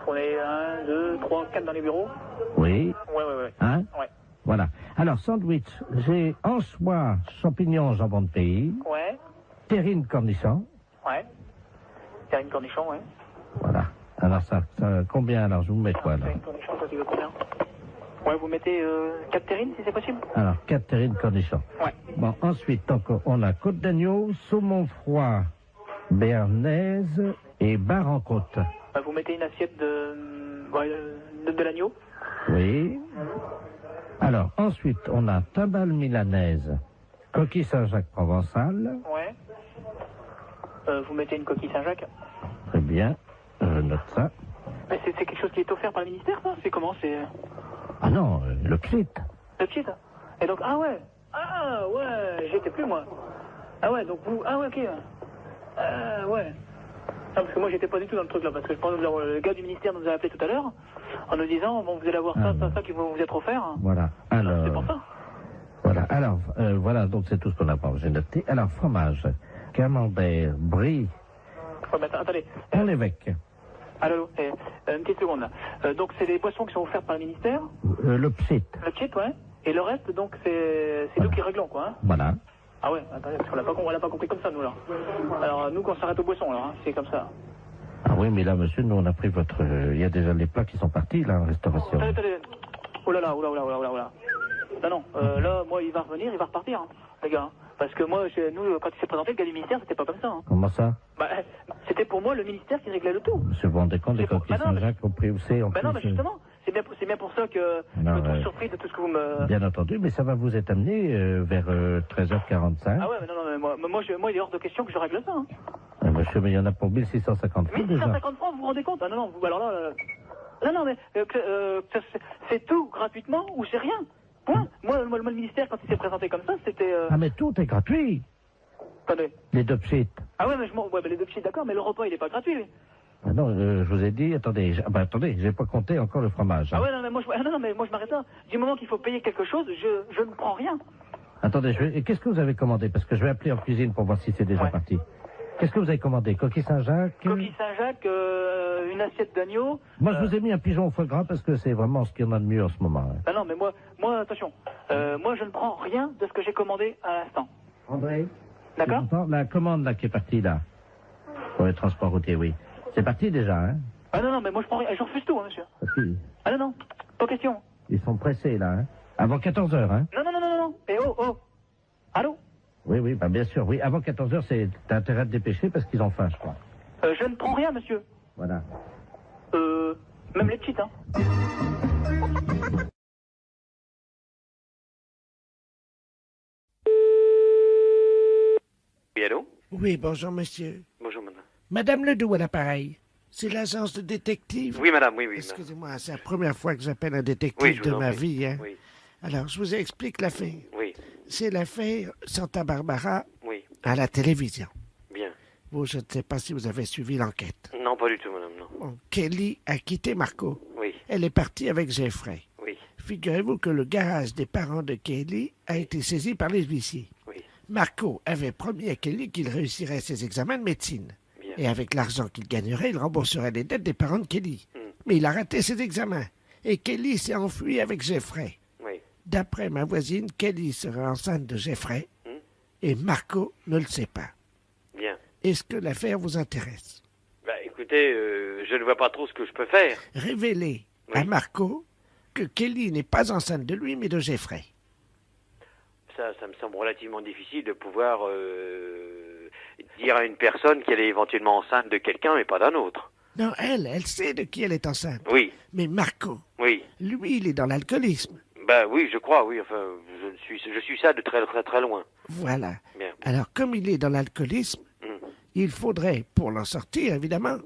S10: On est 1, 2, 3, 4 dans les bureaux.
S8: Oui.
S10: Ouais.
S8: Hein?
S10: Ouais.
S8: Voilà. Alors, sandwich, j'ai anchois, champignons, jambon de pays,
S10: Ouais.
S8: terrine cornichon.
S10: Ouais. Terrine cornichon, ouais.
S8: Voilà. Alors, ça combien alors? Je vous mets quoi, là?
S10: Terrine cornichon, toi, tu veux combien? Ouais, vous mettez 4 terrines, si c'est possible?
S8: Alors, 4 terrines cornichons.
S10: Ouais.
S8: Bon, ensuite, donc, on a côte d'agneau, saumon froid, béarnaise et bar en côte.
S10: Vous mettez une assiette de l'agneau?
S8: Oui. Alors, ensuite, on a timbale milanaise, coquille Saint-Jacques provençal.
S10: Ouais. Vous mettez une coquille Saint-Jacques?
S8: Très bien, je note ça.
S10: Mais c'est quelque chose qui est offert par le ministère, ça? C'est comment? C'est...
S8: Ah non, le pchit.
S10: Le petit? Et donc, ah ouais, j'y étais plus, moi. Ah ouais, donc vous, ah ouais, ok. Ouais. Non, parce que moi, j'étais pas du tout dans le truc, là, parce que je pense que le gars du ministère nous a appelé tout à l'heure, en nous disant, bon, vous allez avoir ça qui va vous être offert.
S8: Voilà, alors...
S10: C'est pour ça.
S8: Voilà, alors, voilà, donc c'est tout ce qu'on a pas, j'ai noté. Alors, fromage, camembert, brie...
S10: Ouais, mais attendez.
S8: On l'évêque.
S10: Allô, une petite seconde, là. Donc, c'est des boissons qui sont offertes par le ministère?
S8: Le pchit.
S10: Le pchit, ouais. Et le reste, donc, c'est nous qui réglons, quoi, hein.
S8: Voilà.
S10: Ah ouais, attendez, parce qu'on l'a pas compris comme ça, nous, là. Alors, nous, quand on s'arrête aux boissons, alors, hein, c'est comme ça.
S8: Ah oui, mais là, monsieur, nous, on a pris votre... Il y a déjà les plats qui sont partis, là, en restauration.
S10: Attendez. Oh là là. Non, là, moi, il va revenir, il va repartir, hein, les gars. Hein. Parce que moi, nous, quand il s'est présenté, le gars du ministère, c'était pas comme ça. Hein.
S8: Comment ça?
S10: Bah, c'était pour moi le ministère qui réglait le tout.
S8: Monsieur, vous vous rendez compte des coquilles Saint-Jacques au prix où c'est en plus,
S10: non, mais justement, c'est bien pour ça que je
S8: Non,
S10: me trouve surpris de tout ce que vous me...
S8: Bien entendu, mais ça va vous être amené vers 13h45.
S10: Ah ouais, mais non, moi, il est hors de question que je règle ça. Hein.
S8: Monsieur, mais il y en a pour 1650 francs déjà.
S10: 1650 francs, vous vous rendez compte? Ah non, vous, alors là... Non, mais c'est tout gratuitement ou c'est rien? Point. Moi, le ministère, quand il s'est présenté comme ça, c'était...
S8: Ah, mais tout est gratuit.
S10: Attendez.
S8: Les deux sheets.
S10: Ah ouais, mais les deux petits, d'accord, mais le repas, il est pas gratuit, lui.
S8: Ah non, je vous ai dit, attendez, j'ai pas compté encore le fromage. Hein.
S10: Ah ouais, non, mais moi, je m'arrête là. Du moment qu'il faut payer quelque chose, je ne prends rien.
S8: Attendez, et qu'est-ce que vous avez commandé? Parce que je vais appeler en cuisine pour voir si c'est déjà parti. Qu'est-ce que vous avez commandé? Coquille Saint-Jacques?
S10: Coquille Saint-Jacques, une assiette d'agneau.
S8: Moi, je vous ai mis un pigeon au foie gras parce que c'est vraiment ce qu'il y en a de mieux en ce moment. Hein.
S10: Ah non, mais moi, attention. Moi, je ne prends rien de ce que j'ai commandé à l'instant.
S8: André?
S10: D'accord?
S8: La commande là qui est partie là, pour les transports routiers, oui. C'est parti déjà, hein?
S10: Ah non, mais moi, je prends rien. Je refuse tout, hein, monsieur. Ah non, pas question.
S8: Ils sont pressés là, hein? Avant 14h, hein?
S10: Non. Et oh. Allô?
S8: Oui, bah bien sûr, oui. Avant 14h, t'as intérêt à te dépêcher parce qu'ils ont faim, je crois.
S10: Je ne prends rien, monsieur.
S8: Voilà.
S10: Même les petites, hein.
S11: Oui, allô?
S12: Oui, bonjour, monsieur.
S11: Bonjour, madame.
S12: Madame Ledoux à l'appareil. C'est l'agence de détective?
S11: Oui, madame, oui.
S12: Excusez-moi, c'est la première fois que j'appelle un détective
S11: Oui, je
S12: de
S11: vous en
S12: ma
S11: prie.
S12: vie, hein.
S11: Oui.
S12: Alors, je vous explique l'affaire.
S11: Oui.
S12: C'est l'affaire Santa Barbara
S11: Oui.
S12: à la télévision.
S11: Bien.
S12: Vous, je ne sais pas si vous avez suivi l'enquête.
S11: Non, pas du tout, madame, non.
S12: Bon, Kelly a quitté Marco.
S11: Oui.
S12: Elle est partie avec Jeffrey.
S11: Oui.
S12: Figurez-vous que le garage des parents de Kelly a été saisi par les huissiers.
S11: Oui.
S12: Marco avait promis à Kelly qu'il réussirait ses examens de médecine.
S11: Bien.
S12: Et avec l'argent qu'il gagnerait, il rembourserait les dettes des parents de Kelly. Mais il a raté ses examens. Et Kelly s'est enfuie avec Jeffrey.
S11: Oui.
S12: D'après ma voisine, Kelly serait enceinte de Jeffrey. Et Marco ne le sait pas.
S11: Bien.
S12: Est-ce que l'affaire vous intéresse?
S11: Bah, écoutez, je ne vois pas trop ce que je peux faire.
S12: Révélez à Marco que Kelly n'est pas enceinte de lui, mais de Jeffrey.
S11: Ça me semble relativement difficile de pouvoir dire à une personne qu'elle est éventuellement enceinte de quelqu'un, mais pas d'un autre.
S12: Non, elle sait de qui elle est enceinte.
S11: Oui.
S12: Mais Marco,
S11: Oui.
S12: lui, il est dans l'alcoolisme.
S11: Bah oui, je crois, oui. Enfin, je suis ça de très très très loin.
S12: Voilà.
S11: Bien.
S12: Alors, comme il est dans l'alcoolisme, il faudrait, pour l'en sortir, évidemment,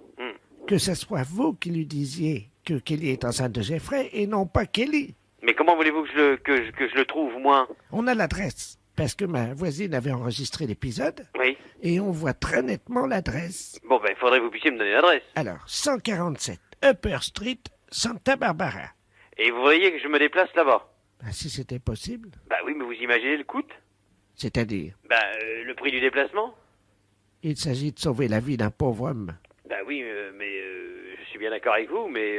S12: que ce soit vous qui lui disiez que Kelly est enceinte de Jeffrey et non pas Kelly.
S11: Mais comment voulez-vous que je le trouve, moi?
S12: On a l'adresse, parce que ma voisine avait enregistré l'épisode.
S11: Oui.
S12: Et on voit très nettement l'adresse.
S11: Bon, ben, il faudrait que vous puissiez me donner l'adresse.
S12: Alors, 147 Upper Street, Santa Barbara.
S11: Et vous voyez que je me déplace là-bas?
S12: Ben, si c'était possible.
S11: Bah oui, mais vous imaginez le coût?
S12: C'est-à-dire?
S11: Bah, le prix du déplacement?
S12: Il s'agit de sauver la vie d'un pauvre homme.
S11: Bah oui, mais je suis bien d'accord avec vous, mais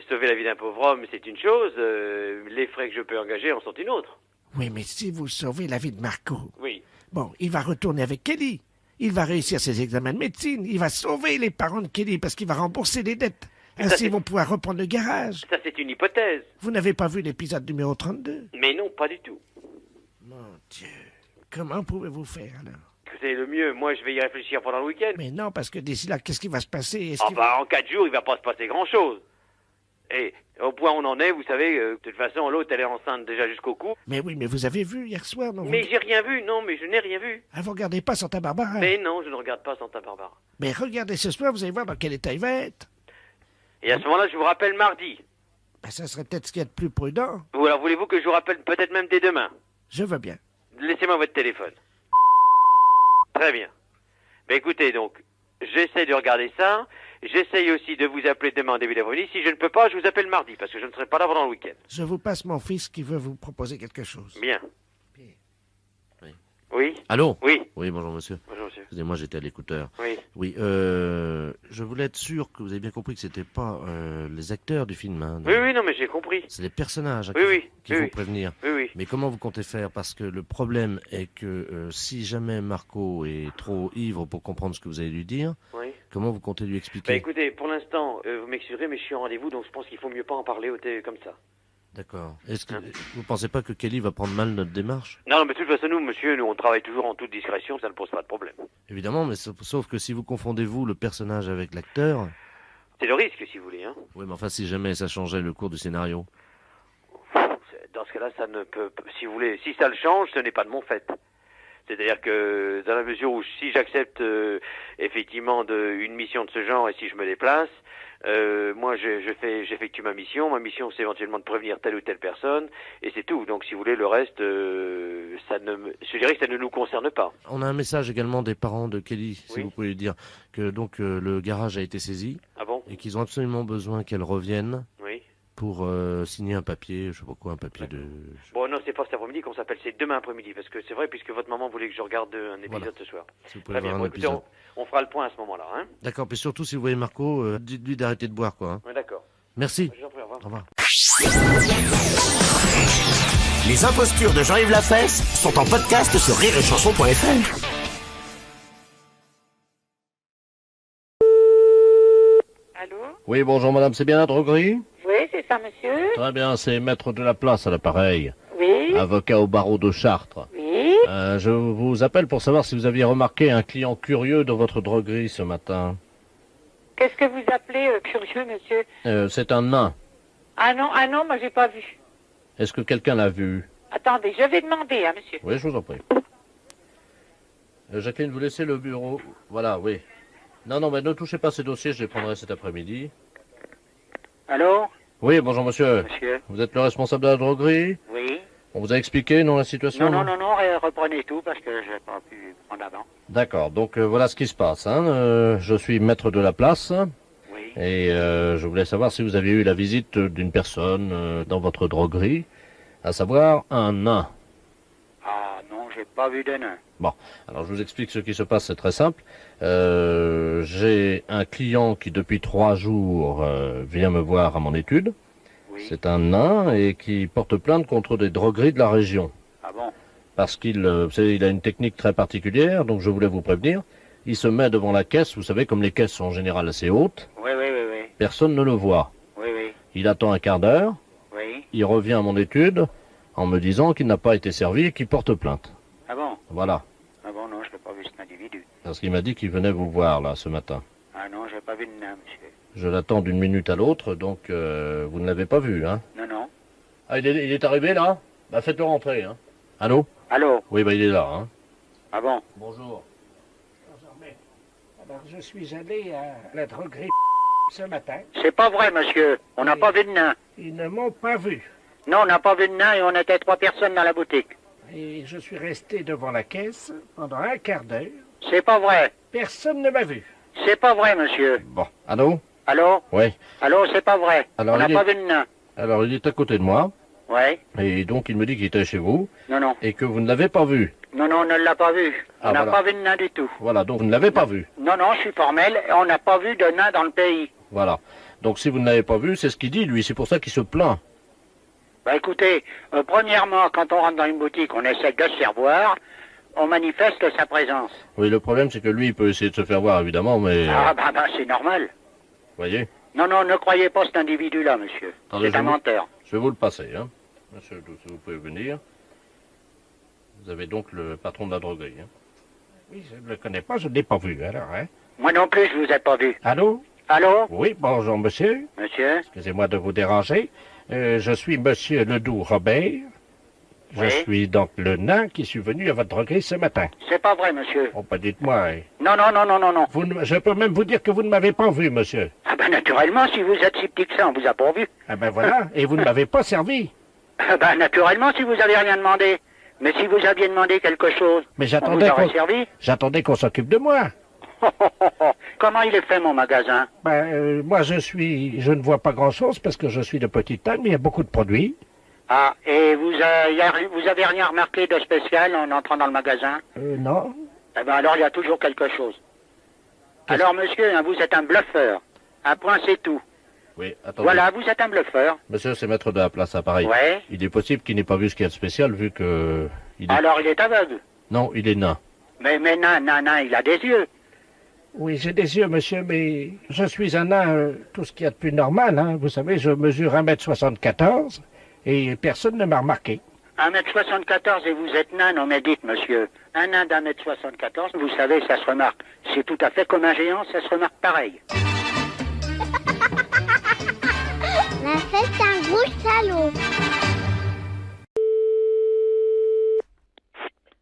S11: sauver la vie d'un pauvre homme, c'est une chose. Les frais que je peux engager en sont une autre.
S12: Oui, mais si vous sauvez la vie de Marco...
S11: Oui.
S12: Bon, il va retourner avec Kelly. Il va réussir ses examens de médecine. Il va sauver les parents de Kelly parce qu'il va rembourser les dettes. Ainsi, ils vont pouvoir reprendre le garage.
S11: Ça, c'est une hypothèse.
S12: Vous n'avez pas vu l'épisode numéro 32?
S11: Mais non, pas du tout.
S12: Mon Dieu. Comment pouvez-vous faire, alors?
S11: C'est le mieux. Moi, je vais y réfléchir pendant le week-end.
S12: Mais non, parce que d'ici là, qu'est-ce qui va se passer?
S11: En 4 jours, il va pas se passer grand-chose. Et au point où on en est, vous savez, de toute façon, l'autre, elle est enceinte déjà jusqu'au cou.
S12: Mais oui, mais vous avez vu hier soir, non?
S11: Mais j'ai rien vu, non, mais je n'ai rien vu.
S12: Ah, vous regardez pas Santa Barbara?
S11: Mais non, je ne regarde pas Santa Barbara.
S12: Mais regardez ce soir, vous allez voir dans quel état il va être.
S11: Et à ce moment-là, je vous rappelle mardi.
S12: Ben, ça serait peut-être ce qu'il y a de plus prudent.
S11: Ou alors voulez-vous que je vous rappelle peut-être même dès demain?
S12: Je veux bien.
S11: Laissez-moi votre téléphone. Très bien. Ben écoutez, donc, j'essaie de regarder ça. J'essaye aussi de vous appeler demain en début d'après-midi. Si je ne peux pas, je vous appelle mardi, parce que je ne serai pas là pendant le week-end.
S12: Je vous passe mon fils qui veut vous proposer quelque chose.
S11: Bien.
S13: Oui.
S11: Oui.
S13: Allô?
S11: Oui.
S13: Oui, bonjour monsieur.
S11: Bonjour monsieur.
S13: Excusez-moi, j'étais à l'écouteur.
S11: Oui.
S13: Oui, je voulais être sûr que vous avez bien compris que c'était pas les acteurs du film. Hein,
S11: Oui, non, mais j'ai compris.
S13: C'est les personnages qu'il faut prévenir.
S11: Oui, oui.
S13: Mais comment vous comptez faire? Parce que le problème est que si jamais Marco est trop ivre pour comprendre ce que vous allez lui dire,
S11: oui.
S13: Comment vous comptez lui expliquer?
S11: Bah écoutez, pour l'instant, vous m'excuserez, mais je suis en rendez-vous, donc je pense qu'il faut mieux pas en parler au télé comme ça.
S13: D'accord. Est-ce que vous pensez pas que Kelly va prendre mal notre démarche?
S11: Non, mais de toute façon, nous, monsieur, nous, on travaille toujours en toute discrétion, ça ne pose pas de problème.
S13: Évidemment, mais sauf que si vous confondez vous le personnage avec l'acteur...
S11: C'est le risque, si vous voulez. Hein.
S13: Oui, mais enfin, si jamais ça changeait le cours du scénario.
S11: Dans ce cas-là, ça ne peut... Si vous voulez, si ça le change, ce n'est pas de mon fait. C'est-à-dire que dans la mesure où si j'accepte effectivement une mission de ce genre et si je me déplace, moi j'effectue ma mission. Ma mission c'est éventuellement de prévenir telle ou telle personne et c'est tout. Donc si vous voulez le reste, je dirais que ça ne nous concerne pas.
S13: On a un message également des parents de Kelly, si
S11: Oui.
S13: vous pouvez dire que donc le garage a été saisi
S11: Ah bon?
S13: et qu'ils ont absolument besoin qu'elle revienne
S11: Oui.
S13: pour signer un papier, je sais pas quoi, un papier de...
S11: Bon non, c'est pas cet après-midi qu'on s'appelle, c'est demain après-midi parce que c'est vrai puisque votre maman voulait que je regarde un épisode
S13: Voilà.
S11: ce soir.
S13: Si vous pouvez
S11: Très bien.
S13: voir un
S11: Bon, écoutez,
S13: épisode.
S11: on fera le point à ce moment-là. Hein.
S13: D'accord, puis surtout si vous voyez Marco, dites-lui d'arrêter de boire, quoi. Hein.
S11: Ouais, d'accord.
S13: Merci.
S11: Je vous en prie, au revoir.
S13: Au revoir.
S14: Les impostures de Jean-Yves Lafesse sont en podcast sur rireetchanson.fr.
S15: Allô?
S3: Oui, bonjour madame, c'est bien la droguerie?
S15: Oui, c'est ça, monsieur?
S3: Très bien, c'est maître de la place à l'appareil.
S15: Oui.
S3: Avocat au barreau de Chartres.
S15: Oui.
S3: Je vous appelle pour savoir si vous aviez remarqué un client curieux dans votre droguerie ce matin.
S15: Qu'est-ce que vous appelez curieux, monsieur?
S3: C'est un nain.
S15: Ah non, moi j'ai pas vu.
S3: Est-ce que quelqu'un l'a vu?
S15: Attendez, je vais demander, hein, monsieur.
S3: Oui, je vous en prie. Jacqueline, vous laissez le bureau. Voilà, oui. Non, mais ne touchez pas ces dossiers, je les prendrai cet après-midi.
S16: Allô?
S3: Oui, bonjour monsieur.
S16: Monsieur?
S3: Vous êtes le responsable de la droguerie?
S16: Oui.
S3: On vous a expliqué, non, la situation?
S16: Non, reprenez tout parce que j'ai pas pu prendre avant.
S3: D'accord, donc voilà ce qui se passe. Hein. Je suis maître de la place.
S16: Oui.
S3: Et je voulais savoir si vous aviez eu la visite d'une personne dans votre droguerie, à savoir un nain.
S16: Ah non, j'ai pas vu de nain.
S3: Bon, alors je vous explique ce qui se passe, c'est très simple. J'ai un client qui depuis 3 jours vient me voir à mon étude.
S16: Oui.
S3: C'est un nain et qui porte plainte contre des drogueries de la région.
S16: Ah bon?
S3: Parce qu'il il a une technique très particulière, donc je voulais vous prévenir. Il se met devant la caisse, vous savez, comme les caisses sont en général assez hautes,
S16: Oui.
S3: personne ne le voit.
S16: Oui.
S3: Il attend un quart d'heure,
S16: Oui.
S3: il revient à mon étude en me disant qu'il n'a pas été servi et qu'il porte plainte.
S16: Ah bon?
S3: Voilà.
S16: Ah bon, non, je l'ai pas vu cet individu.
S3: Parce qu'il m'a dit qu'il venait vous voir là ce matin.
S16: Ah non, j'ai pas vu de nain, monsieur.
S3: Je l'attends d'une minute à l'autre, donc vous ne l'avez pas vu, hein?
S16: Non.
S3: Ah, il est arrivé là? Bah faites-le rentrer, hein. Allô?
S16: Allô?
S3: Oui, bah il est là, hein.
S16: Ah bon?
S3: Bonjour.
S12: Alors, je suis allé à la droguerie ce matin.
S16: C'est pas vrai, monsieur. On n'a pas vu de nain.
S12: Ils ne m'ont pas vu.
S16: Non, on n'a pas vu de nain et on était 3 personnes dans la boutique.
S12: Et je suis resté devant la caisse pendant un quart d'heure.
S16: C'est pas vrai.
S12: Personne ne m'a vu.
S16: C'est pas vrai, monsieur.
S3: Bon, allô?
S16: Allô?
S3: Oui.
S16: Allô, c'est pas vrai.
S3: Alors,
S16: on n'a
S3: il
S16: pas
S3: est-
S16: vu de nain.
S3: Alors, il est à côté de moi,
S16: Ouais.
S3: et donc il me dit qu'il était chez vous,
S16: Non.
S3: et que vous ne l'avez pas vu.
S16: Non, on ne l'a pas vu. On
S3: Ah,
S16: n'a
S3: voilà.
S16: pas vu de nain du tout.
S3: Voilà, donc vous ne l'avez pas vu.
S16: Non, je suis formel. On n'a pas vu de nain dans le pays.
S3: Voilà. Donc si vous ne l'avez pas vu, c'est ce qu'il dit, lui, c'est pour ça qu'il se plaint.
S16: Bah écoutez, premièrement, quand on rentre dans une boutique, on essaie de se faire voir. On manifeste sa présence.
S3: Oui, le problème, c'est que lui, il peut essayer de se faire voir, évidemment, mais...
S16: Ah bah c'est normal.
S3: voyez?
S16: Non, ne croyez pas cet individu-là, monsieur.
S3: Attendez,
S16: C'est un menteur.
S3: Je vais vous le passer, hein. Monsieur, si vous pouvez venir. Vous avez donc le patron de la droguerie, hein.
S12: Oui, je ne le connais pas, je ne l'ai pas vu, alors, hein.
S16: Moi non plus, je vous ai pas vu.
S12: Allô?
S16: Allô?
S12: Oui, bonjour, monsieur.
S16: Monsieur?
S12: Excusez-moi de vous déranger. Je suis monsieur Ledoux Robert. Je
S16: Oui.
S12: suis donc le nain qui suis venu à votre droguerie ce matin.
S16: C'est pas vrai, monsieur.
S12: Oh, pas dites-moi. Hein.
S16: Non.
S12: Je peux même vous dire que vous ne m'avez pas vu, monsieur.
S16: Ah ben naturellement, si vous êtes si petit que ça, on vous a pas vu.
S12: Ah ben voilà, et vous ne m'avez pas servi.
S16: Ah ben naturellement, si vous avez rien demandé. Mais si vous aviez demandé quelque chose,
S12: Mais
S16: on vous
S12: j'attendais
S16: aurait
S12: qu'on
S16: servi.
S12: j'attendais qu'on s'occupe de moi.
S16: Comment il est fait, mon magasin?
S12: Moi, je ne vois pas grand-chose parce que je suis de petite taille, mais il y a beaucoup de produits.
S16: Ah, et vous avez rien remarqué de spécial en entrant dans le magasin?
S12: Non.
S16: Eh ben alors, il y a toujours quelque chose. Alors, monsieur, hein, vous êtes un bluffeur. Un point, c'est tout.
S3: Oui, attendez.
S16: Voilà, vous êtes un bluffeur.
S3: Monsieur, c'est maître de la place, à Paris.
S16: Ouais.
S3: Il est possible qu'il n'ait pas vu ce qu'il y a de spécial, vu que...
S16: Alors, il est aveugle.
S3: Non, il est nain.
S16: Mais nain, il a des yeux.
S12: Oui, j'ai des yeux, monsieur, mais je suis un nain, tout ce qu'il y a de plus normal. Hein. Vous savez, je mesure 1m74 et personne ne m'a remarqué.
S16: 1m74 et vous êtes nain, non mais dites, monsieur. Un nain d'1m74, vous savez, ça se remarque. C'est tout à fait comme un géant, ça se remarque pareil.
S9: La fête, c'est un gros salaud.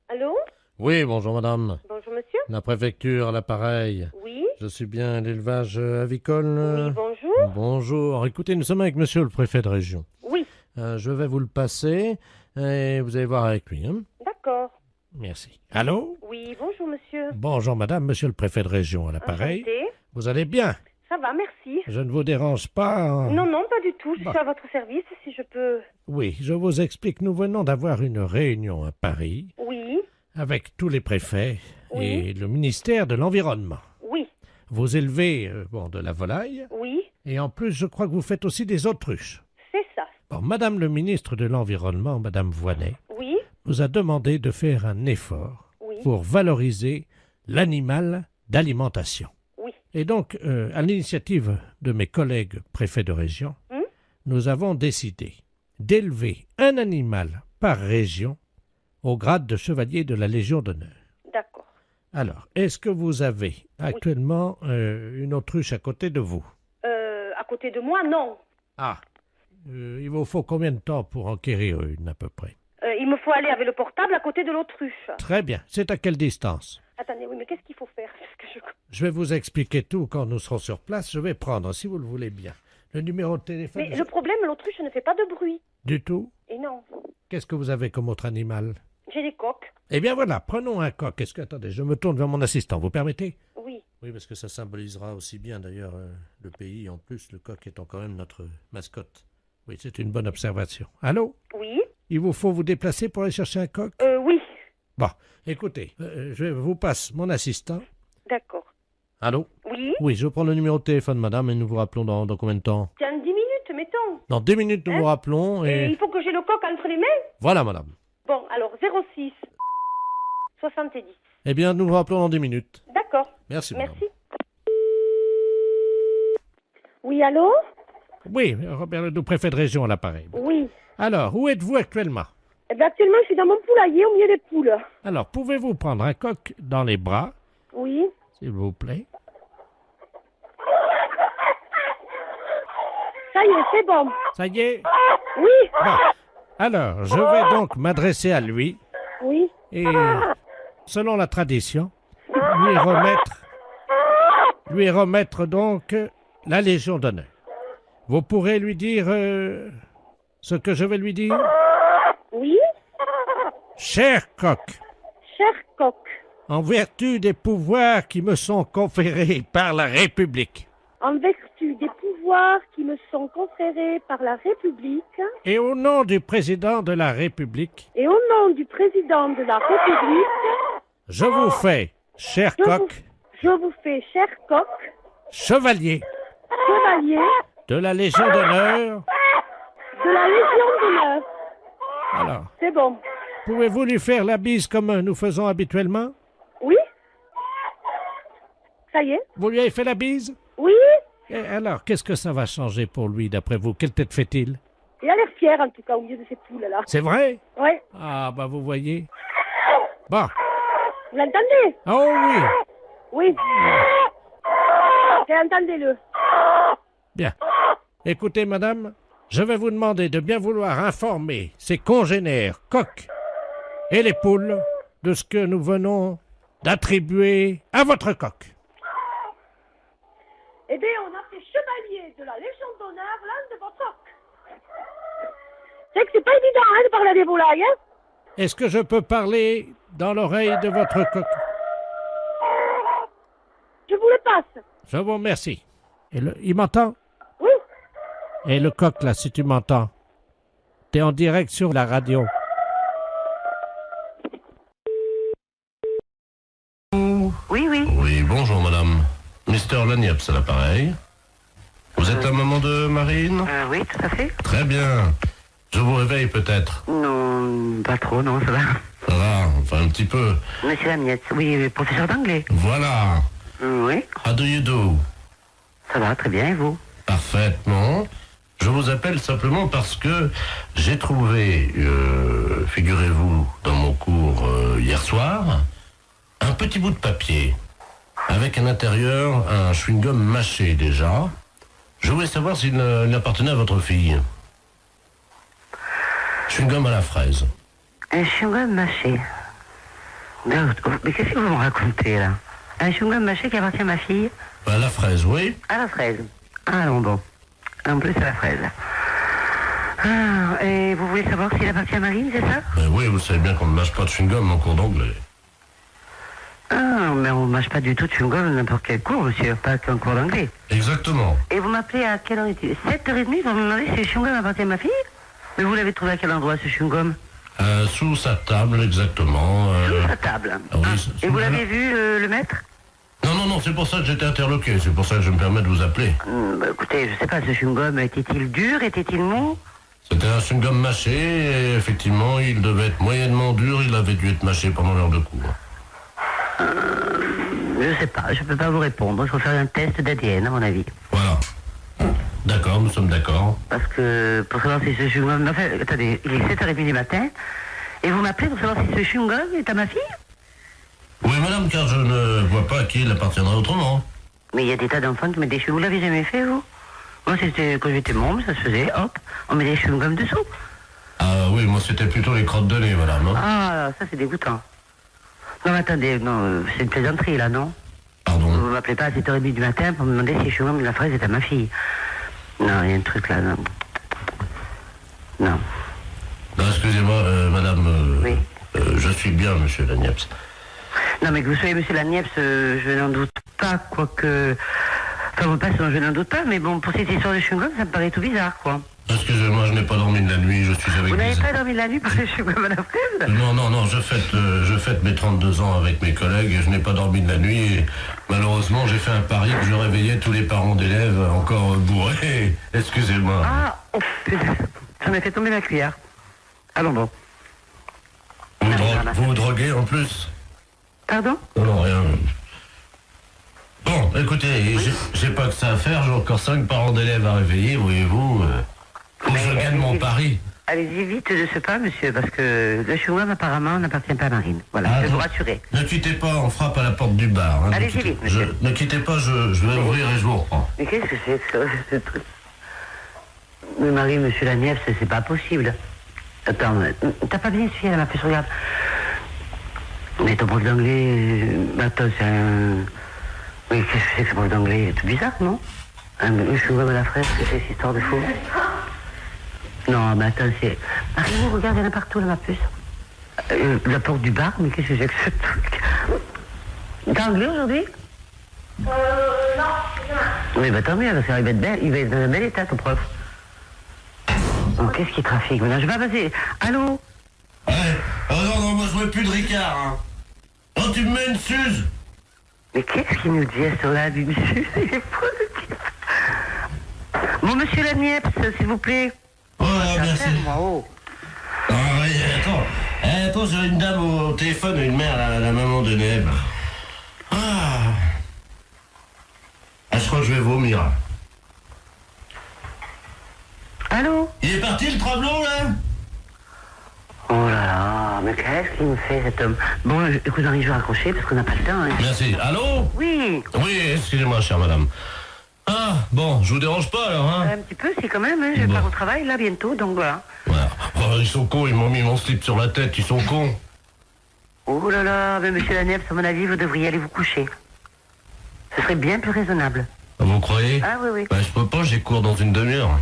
S2: Allô? Oui, bonjour madame.
S15: Bonjour monsieur.
S2: La préfecture, l'appareil.
S15: Oui.
S2: Je suis bien à l'élevage avicole.
S15: Oui, bonjour.
S2: Bonjour. Écoutez, nous sommes avec monsieur le préfet de région.
S15: Oui.
S2: Je vais vous le passer et vous allez voir avec lui. Hein?
S15: D'accord.
S2: Merci. Allô?
S15: Oui, bonjour monsieur.
S2: Bonjour madame, monsieur le préfet de région à l'appareil.
S15: Enchanté.
S2: Vous allez bien?
S15: Ça va, merci.
S2: Je ne vous dérange pas?
S15: Non, non, pas du tout. Je suis à votre service, si je peux...
S2: Oui, je vous explique. Nous venons d'avoir une réunion à Paris.
S15: Oui.
S2: Avec tous les préfets
S15: Oui.
S2: et le ministère de l'Environnement.
S15: Oui.
S2: Vous élevez de la volaille.
S15: Oui.
S2: Et en plus, je crois que vous faites aussi des autruches.
S15: C'est ça.
S2: Bon, madame le ministre de l'Environnement, madame Voynet,
S15: Oui.
S2: vous a demandé de faire un effort
S15: Oui.
S2: pour valoriser l'animal d'alimentation.
S15: Oui.
S2: Et donc, à l'initiative de mes collègues préfets de région, nous avons décidé d'élever un animal par région au grade de chevalier de la Légion d'honneur.
S15: D'accord.
S2: Alors, est-ce que vous avez actuellement une autruche à côté de vous?
S15: À côté de moi, non.
S2: Ah, il vous faut combien de temps pour enquérir une à peu près?
S15: Il me faut aller avec le portable à côté de l'autruche.
S2: Très bien. C'est à quelle distance?
S15: Attendez, oui, mais qu'est-ce qu'il faut faire? Parce que
S2: Je vais vous expliquer tout quand nous serons sur place. Je vais prendre, si vous le voulez bien, le numéro de téléphone.
S15: Mais le problème, l'autruche ne fait pas de bruit.
S2: Du tout?
S15: Et non.
S2: Qu'est-ce que vous avez comme autre animal?
S15: J'ai des coqs.
S2: Eh bien voilà, prenons un coq. Attendez, je me tourne vers mon assistant. Vous permettez?
S15: Oui.
S2: Oui, parce que ça symbolisera aussi bien d'ailleurs le pays. En plus, le coq étant quand même notre mascotte. Oui, c'est une bonne observation. Allô?
S15: Oui.
S2: Il vous faut vous déplacer pour aller chercher un coq?
S15: Oui.
S2: Bon, écoutez, je vous passe mon assistant.
S15: D'accord.
S2: Allô?
S15: Oui.
S2: Oui, je prends le numéro de téléphone, madame, et nous vous rappelons dans combien de temps?
S15: Tiens, 10 minutes, mettons.
S2: Dans 10 minutes, nous vous rappelons
S15: Et
S2: et...
S15: il faut que j'ai le coq entre les mains?
S2: Voilà, madame.
S15: Bon, alors 06 70.
S2: Eh bien, nous vous rappelons dans 10 minutes.
S15: D'accord.
S2: Merci, madame.
S15: Merci. Oui, allô?
S2: Oui, Robert Ledoux, préfet de région à l'appareil.
S15: Oui.
S2: Alors, où êtes-vous actuellement?
S15: Eh bien, actuellement, je suis dans mon poulailler au milieu des poules.
S2: Alors, pouvez-vous prendre un coq dans les bras,
S15: Oui.
S2: s'il vous plaît?
S15: Ça y est, c'est bon.
S2: Ça y est?
S15: Oui.
S2: Bon. Alors, je vais donc m'adresser à lui.
S15: Oui.
S2: Et, selon la tradition, lui remettre donc la Légion d'honneur. Vous pourrez lui dire ce que je vais lui dire?
S15: Oui.
S2: Cher coq,
S15: Cher coq,
S2: en vertu des pouvoirs qui me sont conférés par la République
S15: en vertu des pouvoirs qui me sont conférés par la République
S2: et au nom du président de la République,
S15: et au nom du président de la République,
S2: je vous fais, cher coq,
S15: je vous fais, cher coq,
S2: chevalier
S15: chevalier
S2: de la Légion d'honneur.
S15: de la Légion d'honneur.
S2: Alors,
S15: C'est bon.
S2: pouvez-vous lui faire la bise comme nous faisons habituellement?
S15: Oui. Ça y est.
S2: Vous lui avez fait la bise?
S15: Oui.
S2: Et alors, qu'est-ce que ça va changer pour lui, d'après vous? Quelle tête fait-il?
S15: Il a l'air fier, en tout cas, au milieu de ces poules-là.
S2: C'est vrai?
S15: Oui.
S2: Ah, bah vous voyez. Bon.
S15: Vous l'entendez?
S2: Oh oui.
S15: Oui. Et entendez-le.
S2: Bien. Écoutez, madame, je vais vous demander de bien vouloir informer ses congénères coqs et les poules de ce que nous venons d'attribuer à votre coq.
S15: Eh bien, on a fait chevalier de la Légion d'honneur l'un de vos coqs. C'est que c'est pas évident, hein, de parler des volailles, hein?
S2: Est-ce que je peux parler dans l'oreille de votre coq?
S15: Je vous le passe.
S2: Je vous remercie. Et il m'entend?
S15: Oui.
S2: Et le coq, là, si tu m'entends, t'es en direct sur la radio.
S3: Oui, oui. Oui, bonjour, madame. Mister Lagneps à l'appareil. Vous êtes la maman de Marine?
S17: Oui, tout à fait.
S3: Très bien. Je vous réveille peut-être?
S17: Non, pas trop, non, ça va.
S3: Ça va, enfin un petit peu.
S17: Monsieur Lamiette, oui, professeur d'anglais.
S3: Voilà.
S17: Oui.
S3: How do you do?
S17: Ça va, très bien, et vous?
S3: Parfaitement. Je vous appelle simplement parce que j'ai trouvé, figurez-vous, dans mon cours hier soir, un petit bout de papier avec à l'intérieur un chewing-gum mâché déjà Je voulais savoir s'il appartenait à votre fille. Chewing-gum à la fraise.
S17: Un chewing-gum mâché. Mais qu'est-ce que vous me racontez, là? Un chewing-gum mâché qui appartient à ma fille?
S3: À la fraise, oui.
S17: À la fraise. Ah non, bon. En plus, à la fraise. Ah, et vous voulez savoir s'il appartient à Marine, c'est ça?
S3: Oui, vous savez bien qu'on ne mâche pas de chewing-gum en cours d'anglais.
S17: Ah, mais on ne mâche pas du tout de chewing-gum n'importe quel cours, monsieur, pas qu'un cours d'anglais.
S3: Exactement.
S17: Et vous m'appelez à quelle heure est-il? 7h30, vous me demandez si le chewing-gum appartient à ma fille? Mais vous l'avez trouvé à quel endroit, ce chewing-gum?
S3: Sous sa table, exactement.
S17: Sous sa table.
S3: Ah, oui,
S17: et vous l'avez vu le mettre?
S3: Non, c'est pour ça que j'étais interloqué, c'est pour ça que je me permets de vous appeler.
S17: Écoutez, je sais pas, ce chewing-gum, était-il dur, était-il mou?
S3: C'était un chewing-gum mâché, et effectivement, il devait être moyennement dur, il avait dû être mâché pendant l'heure de cours.
S17: Je sais pas, je peux pas vous répondre, il faut faire un test d'ADN, à mon avis.
S3: Voilà. D'accord, nous sommes d'accord.
S17: Parce que, pour savoir si ce chewing-gum... Enfin, attendez, il est 7h30 du matin, et vous m'appelez pour savoir si ce chewing-gum est à ma fille?
S3: Oui, madame, car je ne vois pas à qui il appartiendrait autrement.
S17: Mais il y a des tas d'enfants qui mettent des chewing-gums. Vous l'avez jamais fait, vous? Moi, c'était quand j'étais môme, ça se faisait, hop, on met des chewing-gums dessous.
S3: Ah oui, moi c'était plutôt les crottes de nez, madame. Hein.
S17: Ah, ça c'est dégoûtant. Non, mais attendez, non, c'est une plaisanterie, là, non?
S3: Pardon?
S17: Vous m'appelez pas à 7h30 du matin pour me demander si le chewing-gum de la fraise est à ma fille. Non, il y a un truc là, non. Non.
S3: Non, excusez-moi, madame,
S17: oui.
S3: Je suis bien, monsieur Lagneps.
S17: Non, mais que vous soyez monsieur Lagneps, je n'en doute pas, quoique... Enfin, vous passez, je n'en doute pas, mais bon, pour cette histoire de chewing-gum, ça me paraît tout bizarre, quoi.
S3: Excusez-moi, je n'ai pas dormi de la nuit, je suis avec...
S17: Vous n'avez pas dormi de la nuit pour le chewing-gum à la fraise?
S3: Non, je fête mes 32 ans avec mes collègues, et je n'ai pas dormi de la nuit, et malheureusement, j'ai fait un pari que je réveillais tous les parents d'élèves encore bourrés. Excusez-moi.
S17: Ah, oh, putain, j'en ai fait tomber ma cuillère. Allons bon.
S3: Vous vous droguez en plus?
S17: Pardon?
S3: Non, rien. Bon, écoutez, j'ai pas que ça à faire, j'ai encore 5 parents d'élèves à réveiller, voyez-vous. Faut que je gagne mon pari.
S17: Allez-y vite de ce pas, monsieur, parce que le chewing-gum apparemment n'appartient pas à Marine. Voilà, je vais vous rassurer.
S3: Ne quittez pas, on frappe à la porte du bar. Hein,
S17: allez-y vite, monsieur.
S3: Ne quittez pas, je vais ouvrir et je vous reprends.
S17: Mais qu'est-ce que c'est que ce truc? Mais Marie, monsieur Lagneps, c'est pas possible. Attends, t'as pas bien suivi, elle m'a fait, regarde. Mais ton prof d'anglais, attends, c'est un... Oui, qu'est-ce que c'est que ce prof d'anglais? C'est tout bizarre, non? Un chewing-gum à la fraise, c'est cette histoire de fou? Non, mais attends, c'est... Marie, regarde, il y en a partout, là, ma puce. La porte du bar, mais qu'est-ce que c'est que ce truc? T'as anglais aujourd'hui?
S9: Non,
S17: oui, bah tant mieux, parce qu'il va être belle, il va être dans un bel état, ton prof. Oh, qu'est-ce qui trafique maintenant? Je vais pas passer. Allô?
S3: Ouais. Oh non, moi je veux plus de Ricard, hein. Oh, tu me mets une suze.
S17: Mais qu'est-ce qu'il nous dit à ce là, lui, monsieur? Bon, monsieur Lagneps, s'il vous plaît.
S3: Oh, merci.
S17: Oh.
S3: Ah oui, attends, j'ai une dame au téléphone, une mère, la maman de Neb. Je crois que je vais vomir.
S17: Allô?
S3: Il est parti le travelot, là?
S17: Oh là là, mais qu'est-ce qu'il me fait, cet homme? Bon, écoute, Henri, je vais raccrocher parce qu'on n'a pas le temps. Hein.
S3: Merci. Allô?
S17: Oui.
S3: Oui, excusez-moi, chère madame. Ah, bon, je vous dérange pas, alors, hein?
S17: Un petit peu, si, quand même, hein. Je vais pas au travail, là, bientôt, donc voilà.
S3: Voilà. Oh, ils sont cons, ils m'ont mis mon slip sur la tête, ils sont cons.
S17: Oh là là, mais monsieur Lagneps, à mon avis, vous devriez aller vous coucher. Ce serait bien plus raisonnable.
S3: Vous croyez?
S17: Ah oui, oui.
S3: Bah, je peux pas, j'ai cours dans une demi-heure.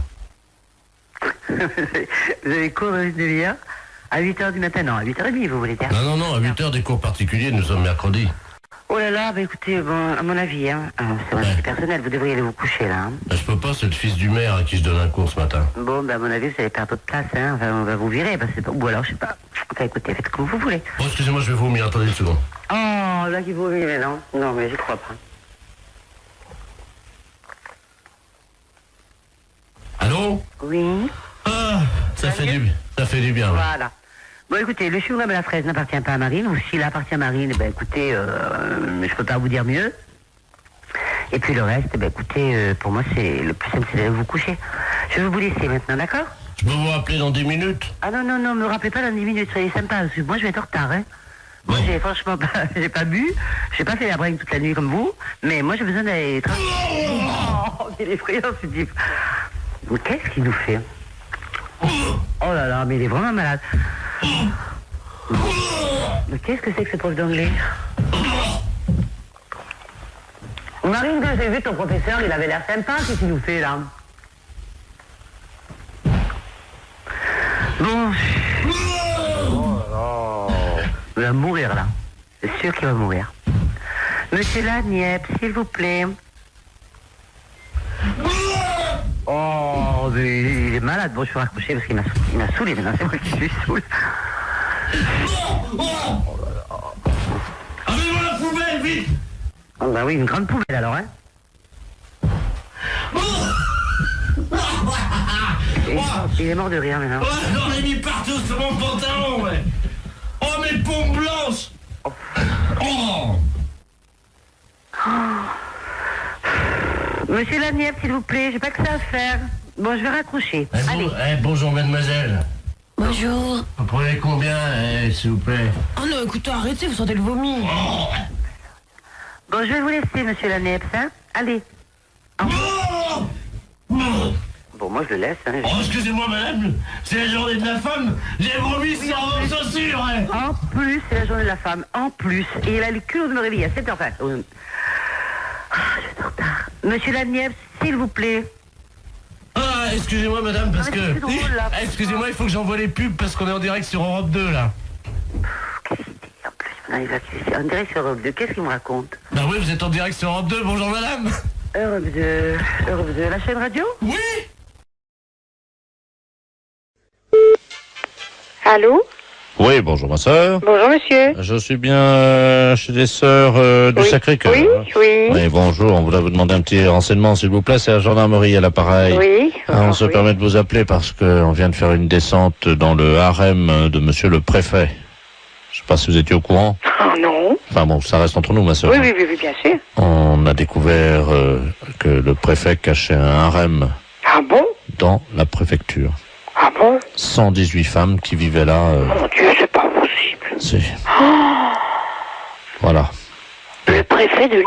S17: Vous avez cours dans une demi-heure? À 8h du matin? Non, à 8h30, vous voulez dire?
S3: Non, à 8h des cours particuliers, nous sommes mercredi.
S17: Oh là là, bah écoutez, bon, à mon avis, hein, c'est mon avis personnel, vous devriez aller vous coucher, là. Hein.
S3: Bah, je peux pas, c'est le fils du maire à qui je donne un cours ce matin.
S17: Bon, bah à mon avis, vous allez perdre votre place, hein, enfin, on va vous virer, parce que... Ou alors, je sais pas. Enfin, écoutez, faites comme vous voulez.
S3: Oh, excusez-moi, je vais vomir, attendez une seconde.
S17: Oh, là, qui vomit, mais non. Non, mais j'y crois pas.
S3: Allô?
S17: Oui.
S3: Ah, ça fait du bien.
S17: Voilà. Bon, écoutez, le chewing-gum à la fraise n'appartient pas à Marine, ou s'il appartient à Marine, ben écoutez, je peux pas vous dire mieux. Et puis le reste, ben écoutez, pour moi, c'est le plus simple, c'est d'aller vous coucher. Je vais vous laisser maintenant, d'accord?
S3: Je peux vous rappeler dans 10 minutes?
S17: Ah non, me rappelez pas dans 10 minutes, soyez sympa, parce que moi, je vais être en retard, hein. Moi, j'ai franchement pas, j'ai pas bu, j'ai pas fait la bringue toute la nuit comme vous, mais moi, j'ai besoin d'aller... il est effrayant ce type. Mais qu'est-ce qu'il nous fait? Oh là là, mais il est vraiment malade. Mais qu'est-ce que c'est que ce prof d'anglais? Marine, que j'ai vu ton professeur, il avait l'air sympa, qu'est-ce qu'il nous fait là? Bon. Oh là là. Il va mourir là. C'est sûr qu'il va mourir. Monsieur Laniep, s'il vous plaît. Oh, mais il est malade. Bon, je vais raccrocher parce qu'il m'a saoulé maintenant. C'est moi qui suis saoul. Oh là là.
S3: Avez-moi la poubelle, vite!
S17: Oh bah oui, une grande poubelle alors, hein. Il est mort de rire maintenant.
S3: Oh, j'en ai mis partout sur mon pantalon, ouais. Oh, mes pompes blanches. Oh.
S17: Monsieur Laniep, s'il vous plaît, j'ai pas que ça à faire. Bon, je vais raccrocher. Allez.
S3: Bonjour, mademoiselle.
S18: Bonjour.
S3: Vous prenez combien, s'il vous plaît?
S18: Oh non, écoutez, arrêtez, vous sentez le vomi.
S3: Oh.
S17: Bon, je vais vous laisser, monsieur Laniep, hein. Allez. Bon, moi je le laisse, hein.
S3: Oh, excusez-moi, madame, c'est la journée de la femme. J'ai vomi sur vos chaussures, hein.
S17: En plus, c'est la journée de la femme. En plus. Et il a le culot de me réveiller à 7h. Je suis en retard. Monsieur Laniep, s'il vous plaît.
S3: Ah, excusez-moi, madame, parce que...
S17: c'est drôle, là.
S3: Excusez-moi, il faut que j'envoie les pubs parce qu'on est en direct sur Europe 2, là.
S17: Qu'est-ce qu'il dit en plus? Non, il va en direct sur Europe 2. Qu'est-ce qu'il me raconte?
S3: Bah oui, vous êtes en direct sur Europe 2. Bonjour, madame.
S17: Europe 2, la chaîne radio?
S3: Oui.
S1: Allô?
S3: Oui, bonjour, ma sœur.
S1: Bonjour, monsieur.
S3: Je suis bien chez les sœurs du Sacré-Cœur.
S1: Oui, oui.
S3: Oui, bonjour, on voudrait vous demander un petit renseignement, s'il vous plaît. C'est la gendarmerie à l'appareil.
S1: Oui.
S3: On se permet de vous appeler parce qu'on vient de faire une descente dans le harem de monsieur le préfet. Je sais pas si vous étiez au courant.
S1: Oh non.
S3: Enfin bon, ça reste entre nous, ma sœur.
S1: Oui, bien sûr.
S3: On a découvert que le préfet cachait un harem.
S1: Ah bon?
S3: Dans la préfecture.
S1: Ah bon?
S3: 118 femmes qui vivaient là.
S1: Mon Dieu, c'est pas possible.
S3: Si.
S1: Oh,
S3: Voilà.
S1: le préfet de...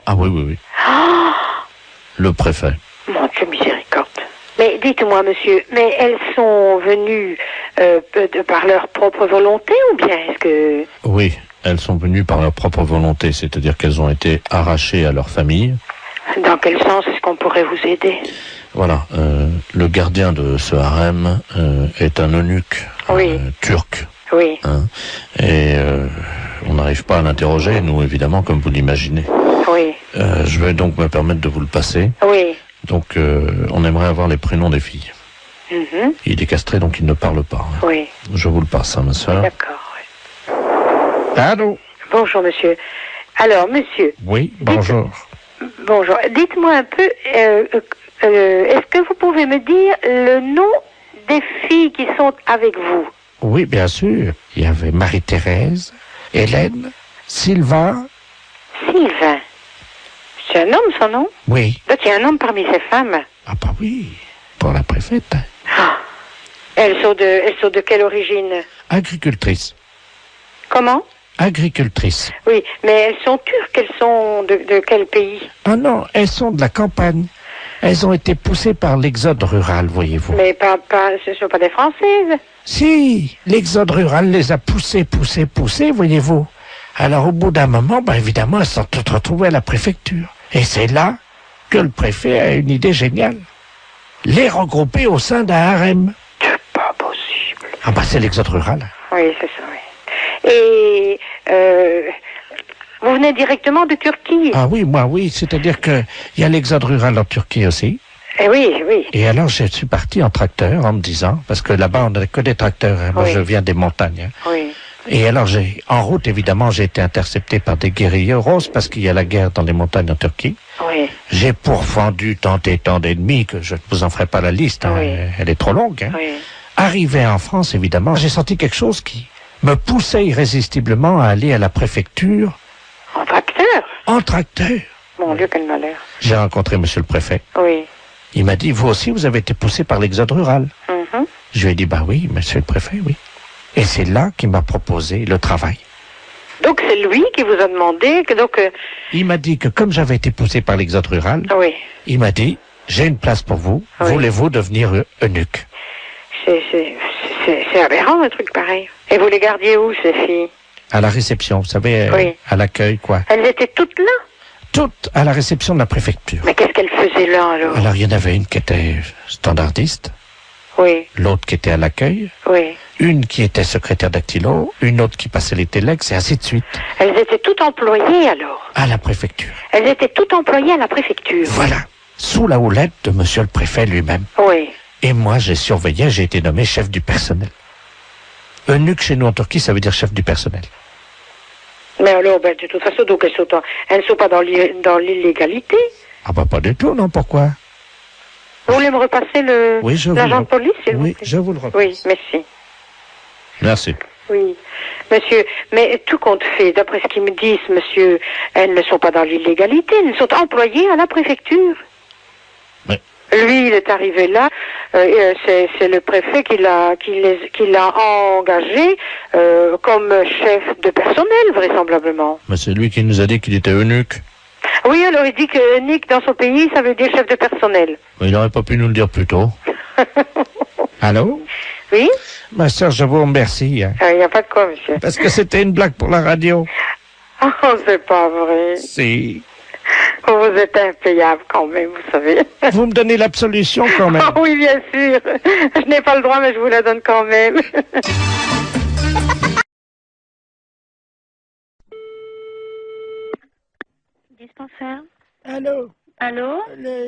S3: Ah oui.
S1: Oh,
S3: Le préfet.
S1: mon Dieu, miséricorde. Mais dites-moi, monsieur, mais elles sont venues par leur propre volonté ou bien est-ce que...
S3: Oui, elles sont venues par leur propre volonté, c'est-à-dire qu'elles ont été arrachées à leur famille.
S1: Dans quel sens est-ce qu'on pourrait vous aider?
S3: Voilà, le gardien de ce harem est un eunuque turc.
S1: Oui.
S3: Hein, et on n'arrive pas à l'interroger, nous, évidemment, comme vous l'imaginez.
S1: Oui.
S3: Je vais donc me permettre de vous le passer.
S1: Oui.
S3: Donc, on aimerait avoir les prénoms des filles. Il est castré, donc il ne parle pas. Hein.
S1: Oui.
S3: Je vous le passe, hein, ma soeur.
S1: D'accord, oui.
S3: Allô?
S1: Bonjour, monsieur. Alors, monsieur.
S3: Oui, bonjour.
S1: Bonjour. Dites-moi un peu, est-ce que vous pouvez me dire le nom des filles qui sont avec vous?
S12: Oui, bien sûr. Il y avait Marie-Thérèse, Hélène, Sylvain.
S1: Sylvain. C'est un homme, son nom?
S12: Oui.
S1: Donc, il y a un homme parmi ces femmes.
S12: Ah bah oui, pour la préfète.
S1: Ah. Elles sont de quelle origine?
S12: Agricultrice.
S1: Comment?
S12: Agricultrice.
S1: Oui, mais elles sont turques, elles sont de quel pays?
S12: Ah non, elles sont de la campagne. Elles ont été poussées par l'exode rural, voyez-vous.
S1: Mais ce ne sont pas des Françaises.
S12: Si, l'exode rural les a poussées, voyez-vous. Alors au bout d'un moment, évidemment, elles sont toutes retrouvées à la préfecture. Et c'est là que le préfet a une idée géniale. Les regrouper au sein d'un harem.
S1: C'est pas possible.
S12: Ah c'est l'exode rural.
S1: Oui, c'est ça, oui. Et vous venez directement de Turquie?
S12: Ah oui, moi oui, c'est-à-dire que il y a l'exode rural en Turquie aussi.
S1: Eh oui.
S12: Et alors je suis parti en tracteur en me disant, parce que là-bas on n'a que des tracteurs, hein. Moi je viens des montagnes. Hein.
S1: Oui.
S12: Et alors en route évidemment j'ai été intercepté par des guérilleros parce qu'il y a la guerre dans les montagnes en Turquie.
S1: Oui.
S12: J'ai pourfendu tant d'ennemis que je ne vous en ferai pas la liste, hein. Elle est trop longue. Hein.
S1: Oui.
S12: Arrivé en France évidemment, j'ai senti quelque chose qui me poussait irrésistiblement à aller à la préfecture.
S1: En tracteur? En
S12: tracteur.
S1: Mon Dieu, quel malheur.
S12: J'ai rencontré monsieur le préfet.
S1: Oui.
S12: Il m'a dit, vous aussi, vous avez été poussé par l'exode rural. Je lui ai dit, oui, monsieur le préfet, oui. Et c'est là qu'il m'a proposé le travail.
S5: Donc c'est lui qui vous a demandé que donc...
S12: Il m'a dit que comme j'avais été poussé par l'exode rural,
S5: Oui.
S12: il m'a dit, j'ai une place pour vous, voulez-vous devenir eunuque?
S5: C'est aberrant un truc pareil. Et vous les gardiez où ces filles?
S12: À la réception, vous savez,
S5: Oui.
S12: à l'accueil, quoi.
S5: Elles étaient toutes là?
S12: Toutes à la réception de la préfecture.
S5: Mais qu'est-ce qu'elles faisaient là alors?
S12: Alors il y en avait une qui était standardiste,
S5: Oui,
S12: l'autre qui était à l'accueil,
S5: oui.
S12: une qui était secrétaire dactylo, une autre qui passait les téléx, et ainsi de suite.
S5: Elles étaient toutes employées alors?
S12: À la préfecture.
S5: Elles étaient toutes employées à la préfecture?
S12: Voilà. Sous la houlette de monsieur le préfet lui-même.
S5: Oui.
S12: Et moi, j'ai surveillé, j'ai été nommé chef du personnel. Eunuque chez nous en Turquie, ça veut dire chef du personnel.
S5: Mais alors, ben, de toute façon, donc elles ne sont pas dans l'illégalité.
S12: Ah bah pas du tout, non, pourquoi?
S5: Vous voulez me repasser
S12: Oui, je vous
S5: l'agent
S12: le-
S5: de police, s'il vous
S12: Oui,
S5: plaît?
S12: je vous le repasse.
S5: Oui, merci.
S3: Merci.
S5: Oui, monsieur, mais tout compte fait, d'après ce qu'ils me disent, monsieur, elles ne sont pas dans l'illégalité, elles sont employées à la préfecture.
S3: Oui.
S5: Lui, il est arrivé là, c'est le préfet qui l'a engagé comme chef de personnel, vraisemblablement.
S3: Mais c'est lui qui nous a dit qu'il était eunuque.
S5: Oui, alors il dit que Nick, dans son pays, ça veut dire chef de personnel.
S3: Mais il n'aurait pas pu nous le dire plus tôt.
S12: Allô?
S5: Oui?
S12: Ma sœur, je vous remercie. Hein,
S5: Il n'y a pas de quoi, monsieur.
S12: parce que c'était une blague pour la radio.
S5: Oh, c'est pas vrai.
S12: Si.
S5: Vous êtes impayable quand même, vous savez.
S12: Vous me donnez l'absolution quand même.
S5: Ah oui, bien sûr. Je n'ai pas le droit, mais je vous la donne quand même.
S9: Dispensaire.
S12: Allô?
S9: Allô?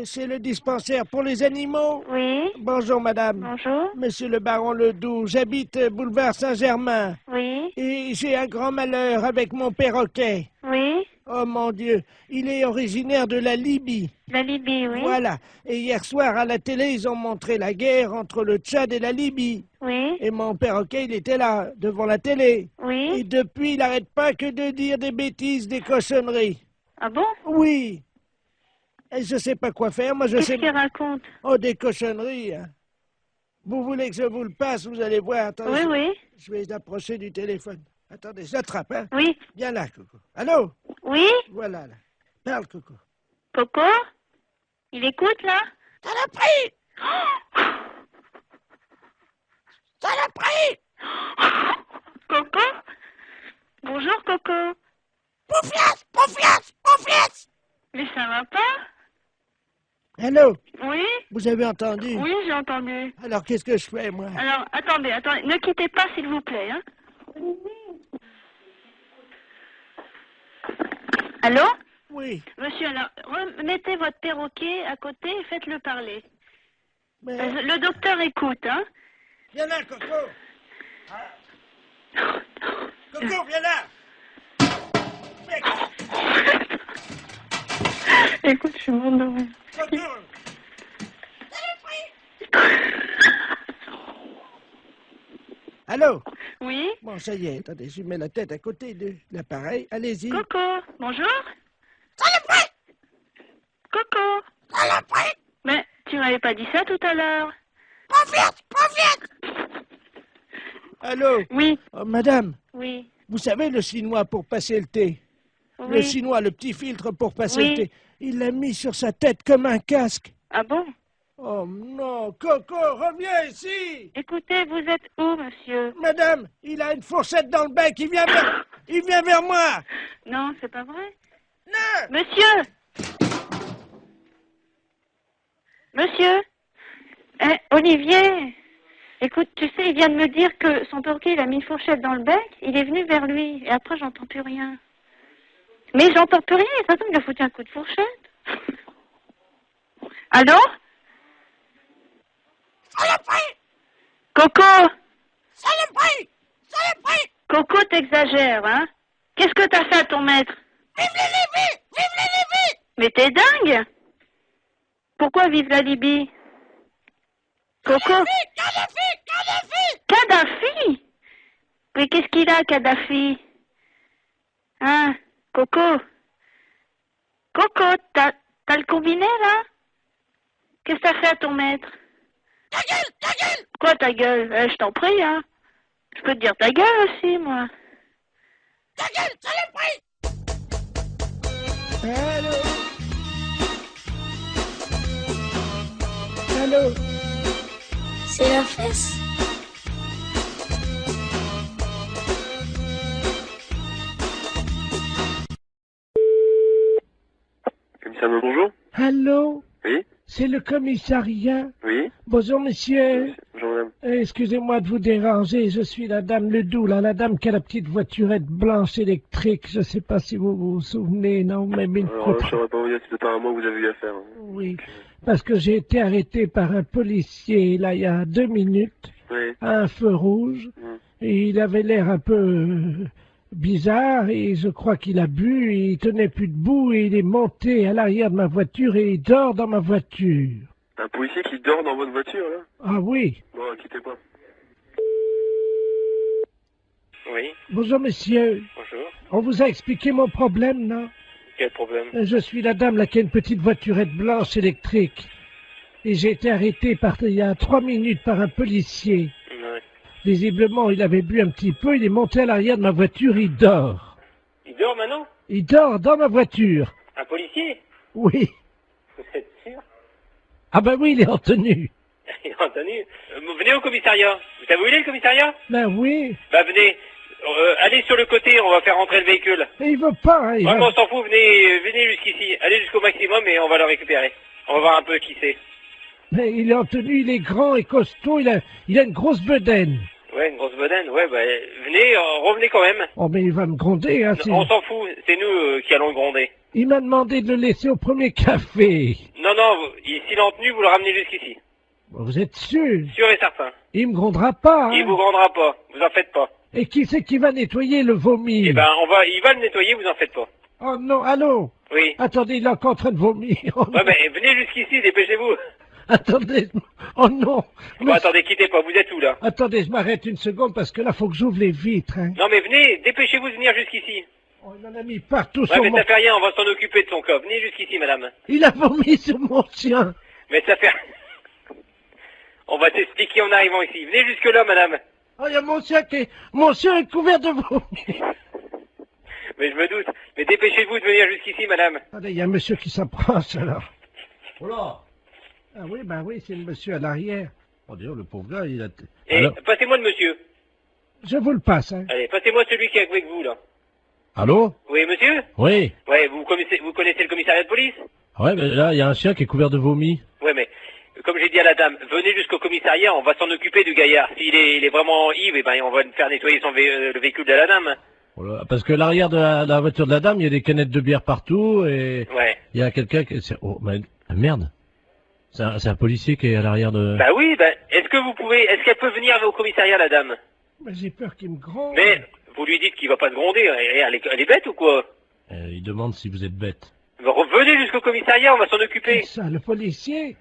S12: C'est le dispensaire pour les animaux?
S9: Oui.
S12: Bonjour, madame.
S9: Bonjour.
S12: Monsieur le baron Ledoux, j'habite boulevard Saint-Germain.
S9: Oui.
S12: Et j'ai un grand malheur avec mon perroquet.
S9: Oui.
S12: Oh mon Dieu, il est originaire de la Libye.
S9: La Libye, oui.
S12: Voilà. Et hier soir, à la télé, ils ont montré la guerre entre le Tchad et la Libye.
S9: Oui.
S12: Et mon perroquet, il était là, devant la télé.
S9: Oui.
S12: Et depuis, il n'arrête pas que de dire des bêtises, des cochonneries.
S9: Ah bon?
S12: Oui. Et je sais pas quoi faire, moi je
S9: Qu'est-ce
S12: sais...
S9: qu'il raconte?
S12: Oh, des cochonneries, hein. Vous voulez que je vous le passe, vous allez voir. Attendez,
S9: Oui, oui.
S12: Je vais approcher du téléphone. Attendez, j'attrape, hein.
S9: Oui.
S12: Viens là, Coco. Allô?
S9: Oui?
S12: Voilà, là. Parle, Coco.
S9: Coco? Il écoute, là?
S12: Ça l'a pris! Ça l'a pris!
S9: Coco? Bonjour, Coco.
S12: Poufias! Poufias! Poufias!
S9: Mais ça va pas?
S12: Allô?
S9: Oui?
S12: Vous avez entendu?
S9: Oui, j'ai entendu.
S12: Alors, qu'est-ce que je fais, moi?
S9: Alors, attendez, ne quittez pas, s'il vous plaît, hein? Allô?
S12: Oui.
S9: Monsieur, alors, mettez votre perroquet à côté et faites-le parler.
S12: Mais...
S9: Le docteur écoute, hein?
S12: Viens là, Coco! Coco, viens là!
S9: Écoute, je suis endormie.
S12: Coco! Allô?
S9: Oui?
S12: Bon, ça y est, attendez, je mets la tête à côté de l'appareil. Allez-y.
S9: Coco, bonjour? Coco? Mais tu m'avais pas dit ça tout à l'heure.
S12: Allô?
S9: Oui.
S12: Oh, madame,
S9: Oui.
S12: vous savez le chinois pour passer le thé? Le
S9: Oui.
S12: chinois, le petit filtre pour passer
S9: Oui.
S12: le thé. Il l'a mis sur sa tête comme un casque.
S9: Ah bon?
S12: Oh non, Coco, reviens ici!
S9: Écoutez, vous êtes où, monsieur?
S12: Madame, il a une fourchette dans le bec, il vient vers moi!
S9: Non, c'est pas vrai.
S12: Non!
S9: Monsieur! Monsieur? Olivier! Écoute, tu sais, il vient de me dire que son perroquet, il a mis une fourchette dans le bec, il est venu vers lui, et après, j'entends plus rien. Mais j'entends plus rien, et ça tombe, il a foutu un coup de fourchette. Allô? Coco! Coco, t'exagères, hein? Qu'est-ce que t'as fait à ton maître? Vive la Libye! Vive la Libye! Mais t'es dingue! Pourquoi vive la Libye? Coco? Kadhafi! Mais qu'est-ce qu'il a, Kadhafi? Hein? Coco? Coco, t'as le combiné, là? Qu'est-ce que t'as fait à ton maître? Ta gueule! Quoi, ta gueule? Je t'en prie, hein? Je peux te dire ta gueule aussi, moi. Ta
S12: gueule, saloperie! Allô? Allô?
S19: C'est la fesse.
S20: Commissariat, bonjour.
S12: Allô?
S20: Oui.
S12: C'est le commissariat?
S20: Oui.
S12: Bonjour, monsieur.
S20: Bonjour, madame.
S12: Excusez-moi de vous déranger, je suis la dame Ledoux, là, la dame qui a la petite voiturette blanche électrique. Je sais pas si vous vous souvenez, non, mais une
S20: Alors,
S12: fois-
S20: je saurais pas vous dire, c'est peut-être à moi que vous avez eu affaire. Hein.
S12: Oui, parce que j'ai été arrêté par un policier, là, il y a 2 minutes,
S20: Oui.
S12: à un feu rouge, et il avait l'air un peu bizarre, et je crois qu'il a bu, et il tenait plus debout, et il est monté à l'arrière de ma voiture, et il dort dans ma voiture.
S20: Un policier qui dort dans votre voiture, là?
S12: Ah oui.
S20: Bon, quittez pas.
S21: Oui,
S12: Bonjour, monsieur.
S21: bonjour.
S12: On vous a expliqué mon problème, non?
S21: Quel problème?
S12: Je suis la dame là qui a une petite voiturette blanche électrique. Et j'ai été arrêté il y a 3 minutes par un policier.
S21: Ouais.
S12: Visiblement, il avait bu un petit peu, il est monté à l'arrière de ma voiture, il dort.
S21: Il dort maintenant?
S12: Il dort dans ma voiture.
S21: Un policier?
S12: Oui.
S21: Vous êtes sûr?
S12: Ah ben oui, il est en tenue.
S21: Il a entendu. Venez au commissariat. Vous savez où il est le commissariat?
S12: Ben oui.
S21: Bah venez. Allez sur le côté, on va faire rentrer le véhicule.
S12: Mais il veut pas, hein, il
S21: Vraiment,
S12: va-
S21: on s'en fout, venez jusqu'ici. Allez jusqu'au maximum et on va le récupérer. On va voir un peu qui c'est.
S12: Mais il est en tenue, il est grand et costaud, il a une grosse bedaine.
S21: Ouais, une grosse bedaine, ouais, bah venez, revenez quand même.
S12: Oh mais il va me gronder, hein.
S21: On s'en fout, c'est nous qui allons le gronder.
S12: Il m'a demandé de le laisser au premier café.
S21: Non, s'il est en tenue, vous le ramenez jusqu'ici.
S12: Vous êtes sûr?
S21: Sûr et certain.
S12: Il me grondera pas, hein.
S21: Il vous grondera pas, vous en faites pas.
S12: Et qui c'est qui va nettoyer le vomi?
S21: Eh ben, il va le nettoyer, vous en faites pas.
S12: Oh non, allô?
S21: Oui.
S12: Attendez, il est encore en train de vomir. Oh,
S21: Ouais, mais venez jusqu'ici, dépêchez-vous.
S12: attendez, oh non.
S21: Bon, attendez, quittez pas, vous êtes où, là?
S12: Attendez, je m'arrête une seconde parce que là, faut que j'ouvre les vitres, hein.
S21: Non, mais venez, dépêchez-vous de venir jusqu'ici.
S12: Oh, il en a mis partout
S21: Ouais,
S12: sur
S21: mais
S12: mon...
S21: ça fait rien, on va s'en occuper de son cas. Venez jusqu'ici, madame.
S12: Il a vomi sur mon chien.
S21: Mais ça fait... On va t'expliquer en arrivant ici. Venez jusque-là, madame.
S12: Oh, il y a mon chien mon chien est couvert de vomi.
S21: Mais je me doute. Mais dépêchez-vous de venir jusqu'ici, madame.
S12: Attendez, il y a un monsieur qui s'approche, alors. Oh là. Ah oui, ben oui, c'est le monsieur à l'arrière. Oh, d'ailleurs, le pauvre gars, il a...
S21: Et passez-moi le monsieur.
S12: Je vous le passe, hein.
S21: Allez, passez-moi celui qui est avec vous, là.
S2: Allô?
S21: Oui, monsieur?
S2: Oui.
S21: Ouais, vous connaissez le commissariat de police?
S2: Ouais, mais là, il y a un chien qui est couvert de vomi.
S21: Ouais, mais comme j'ai dit à la dame, venez jusqu'au commissariat, on va s'en occuper du gaillard. S'il est, il est vraiment ivre, eh ben, on va faire nettoyer le véhicule de la dame.
S2: Voilà, parce que l'arrière de la voiture de la dame, il y a des canettes de bière partout et
S21: Ouais.
S2: il y a quelqu'un qui... Oh, mais merde. C'est un policier qui est à l'arrière de...
S21: Bah oui, bah, est-ce qu'elle peut venir au commissariat, la dame?
S12: Mais j'ai peur qu'il me gronde.
S21: Mais, vous lui dites qu'il va pas te gronder, elle est bête ou quoi?
S2: Il demande si vous êtes bête.
S21: Revenez jusqu'au commissariat, on va s'en occuper.
S12: Ça, le policier?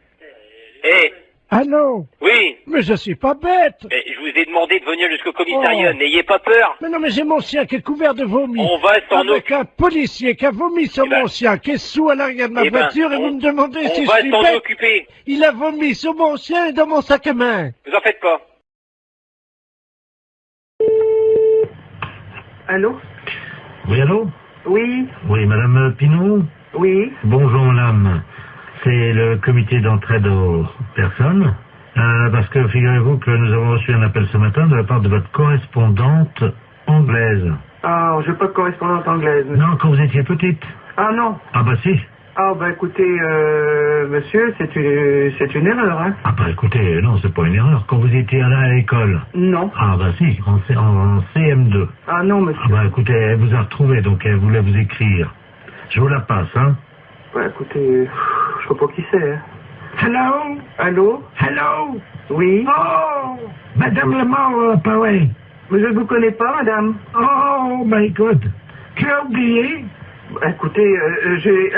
S21: Eh,
S12: Allô?
S21: oui,
S12: Mais je suis pas bête.
S21: mais je vous ai demandé de venir jusqu'au commissariat,
S12: Oh.
S21: n'ayez pas peur.
S12: Mais non, mais j'ai mon chien qui est couvert de vomi.
S21: On va s'en
S12: Avec un policier qui a vomi sur mon chien, qui est sous à l'arrière de ma
S21: Eh ben,
S12: voiture, et vous me demandez si
S21: on
S12: je
S21: va
S12: suis
S21: s'en
S12: bête.
S21: occuper.
S12: Il a vomi sur mon chien et dans mon sac à main.
S21: Vous en faites pas.
S22: Allô?
S23: Oui, allô?
S22: Oui,
S23: Oui, Madame Pinot?
S22: oui.
S23: Bonjour, Madame. C'est le comité d'entraide aux personnes. Parce que figurez-vous que nous avons reçu un appel ce matin de la part de votre correspondante anglaise.
S22: Ah, je n'ai pas de correspondante anglaise.
S23: Non, quand vous étiez petite.
S22: Ah non.
S23: Ah bah si.
S22: Ah bah écoutez, monsieur, c'est une erreur, hein.
S23: Ah bah écoutez, non, c'est pas une erreur. Quand vous étiez là à l'école.
S22: Non.
S23: Ah bah si, en CM2.
S22: Ah non, monsieur.
S23: Ah bah écoutez, elle vous a retrouvé, donc elle voulait vous écrire. Je vous la passe, hein.
S22: Bah écoutez, je sais pas qui c'est, hein.
S12: Hello?
S22: Allô?
S12: Hello?
S22: Oui?
S12: Oh! Madame Lamar, pareil.
S22: Mais je ne vous connais pas, madame.
S12: Oh, my God. Tu as oublié?
S22: Bah, écoutez,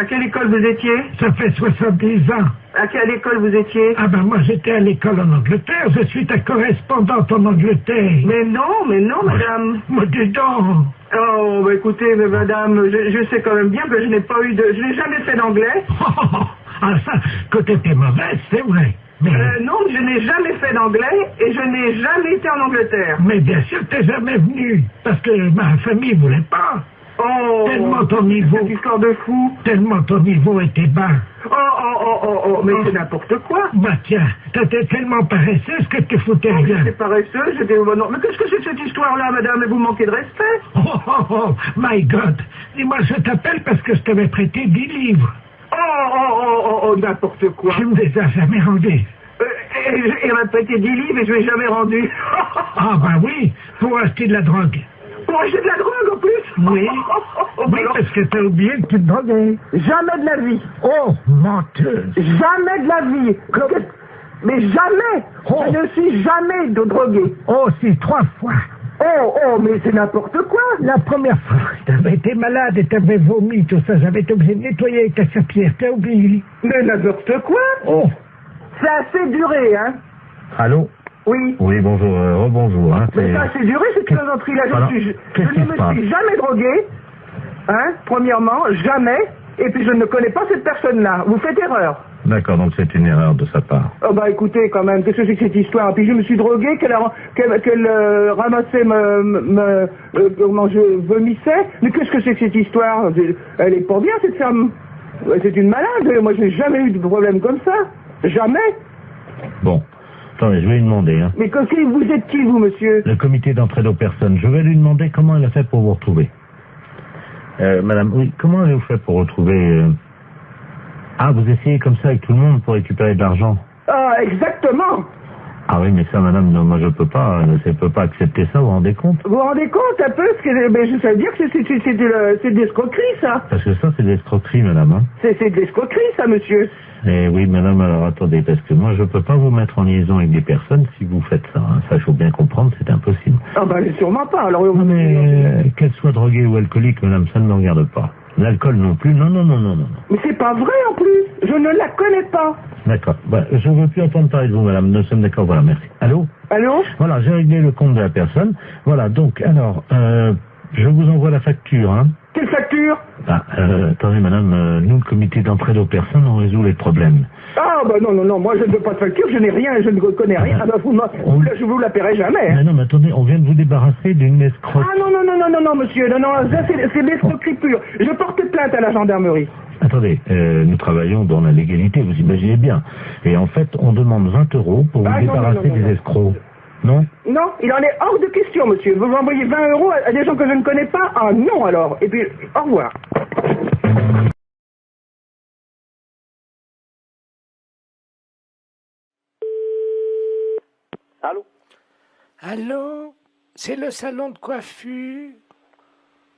S22: à quelle école vous étiez?
S12: Ça fait 70 ans.
S22: À quelle école vous étiez?
S12: Ah ben moi j'étais à l'école en Angleterre, je suis ta correspondante en Angleterre.
S22: Mais non, madame.
S12: Mais dis donc.
S22: Oh, bah écoutez, mais madame, je sais quand même bien que je n'ai jamais fait d'anglais.
S12: Ah ça, que t'étais mauvaise, c'est vrai.
S22: Non, je n'ai jamais fait d'anglais et je n'ai jamais été en Angleterre.
S12: Mais bien sûr que t'es jamais venu, parce que ma famille voulait pas.
S22: Oh,
S12: tellement ton niveau...
S22: cette histoire de fou.
S12: Tellement ton niveau était bas.
S22: Mais c'est n'importe quoi.
S12: Bah tiens, t'étais tellement paresseuse que tu foutais rien.
S22: J'étais paresseuse, j'étais... Non, mais qu'est-ce que c'est que cette histoire-là, madame? Vous manquez de respect.
S12: Oh, my God. Dis-moi, je t'appelle parce que je t'avais prêté 10 livres.
S22: N'importe quoi.
S12: Tu me les as jamais rendus.
S22: Il m'a prêté 10 livres et je ne l'ai jamais rendu.
S12: Ah bah oui, pour acheter de la drogue.
S22: Pour acheter de la drogue en plus?
S12: Oui. Oui, parce que t'as oublié que tu te droguais.
S22: Jamais de la vie.
S12: Oh, menteuse.
S22: Jamais de la vie. Mais jamais. Je ne suis jamais de drogué.
S12: Oh, si, 3 fois.
S22: Mais c'est n'importe quoi.
S12: La première fois, t'avais été malade et t'avais vomi, tout ça. J'avais été obligé de nettoyer avec ta serpillère. T'as oublié.
S22: Mais n'importe quoi.
S12: Oh.
S22: C'est assez duré, hein.
S23: Allô?
S22: Oui.
S23: Oui, bonjour, rebonjour. Hein,
S22: mais ça, c'est duré, cette plaisanterie-là. Je ne me suis jamais drogué, hein, premièrement, jamais, et puis je ne connais pas cette personne-là. Vous faites erreur.
S23: D'accord, donc c'est une erreur de sa part.
S22: Oh bah écoutez, quand même, qu'est-ce que c'est que cette histoire? Puis je me suis drogué, qu'elle ramassait comment je vomissais. Mais qu'est-ce que c'est que cette histoire? Elle est pas bien, cette femme. C'est une malade. Moi, je n'ai jamais eu de problème comme ça. Jamais.
S23: Bon. Attendez, je vais lui demander. Hein.
S22: Mais vous êtes qui, vous, monsieur?
S23: Le comité d'entraide aux personnes. Je vais lui demander comment elle a fait pour vous retrouver. Madame, oui, comment avez-vous fait pour retrouver... Ah, vous essayez comme ça avec tout le monde pour récupérer de l'argent?
S22: Ah, exactement.
S23: Ah oui, mais ça, madame, non, moi je peux pas accepter ça, vous vous rendez compte?
S22: Vous vous rendez compte un peu? Ça veut dire que c'est de l'escroquerie, ça.
S23: Parce que ça, c'est de l'escroquerie, madame. Hein.
S22: C'est de l'escroquerie, ça, monsieur.
S23: Eh oui, madame, alors attendez, parce que moi je peux pas vous mettre en liaison avec des personnes si vous faites ça. Hein. Ça, il faut bien comprendre, c'est impossible.
S22: Ah bah, sûrement pas. Alors,
S23: non, mais qu'elle soit droguée ou alcoolique, madame, ça ne me regarde pas. L'alcool non plus, non.
S22: Mais c'est pas vrai, en plus. Je ne la connais pas.
S23: D'accord. Bah, je ne veux plus entendre parler de vous, madame. Nous sommes d'accord, voilà, merci. Allô?
S22: Allô?
S23: Voilà, j'ai réglé le compte de la personne. Voilà, donc, alors, je vous envoie la facture, hein.
S22: Quelle facture?
S23: Attendez, madame, nous, le comité d'entraide aux personnes, on résout les problèmes.
S22: Ah, bah non, moi je ne veux pas de facture, je n'ai rien, je ne connais rien. Ah, bah, je vous la paierai jamais. Hein.
S23: Mais attendez, on vient de vous débarrasser d'une escroque.
S22: Ah non, monsieur, non, ça c'est l'escroquerie pure. Je porte plainte à la gendarmerie.
S23: Attendez, nous travaillons dans la légalité, vous imaginez bien. Et en fait, on demande 20 € pour vous débarrasser des escrocs. Non?
S22: Non, il en est hors de question, monsieur. Vous envoyez 20 € à des gens que je ne connais pas? Ah non, alors. Et puis, au revoir.
S10: Allô?
S12: Allô? C'est le salon de coiffure?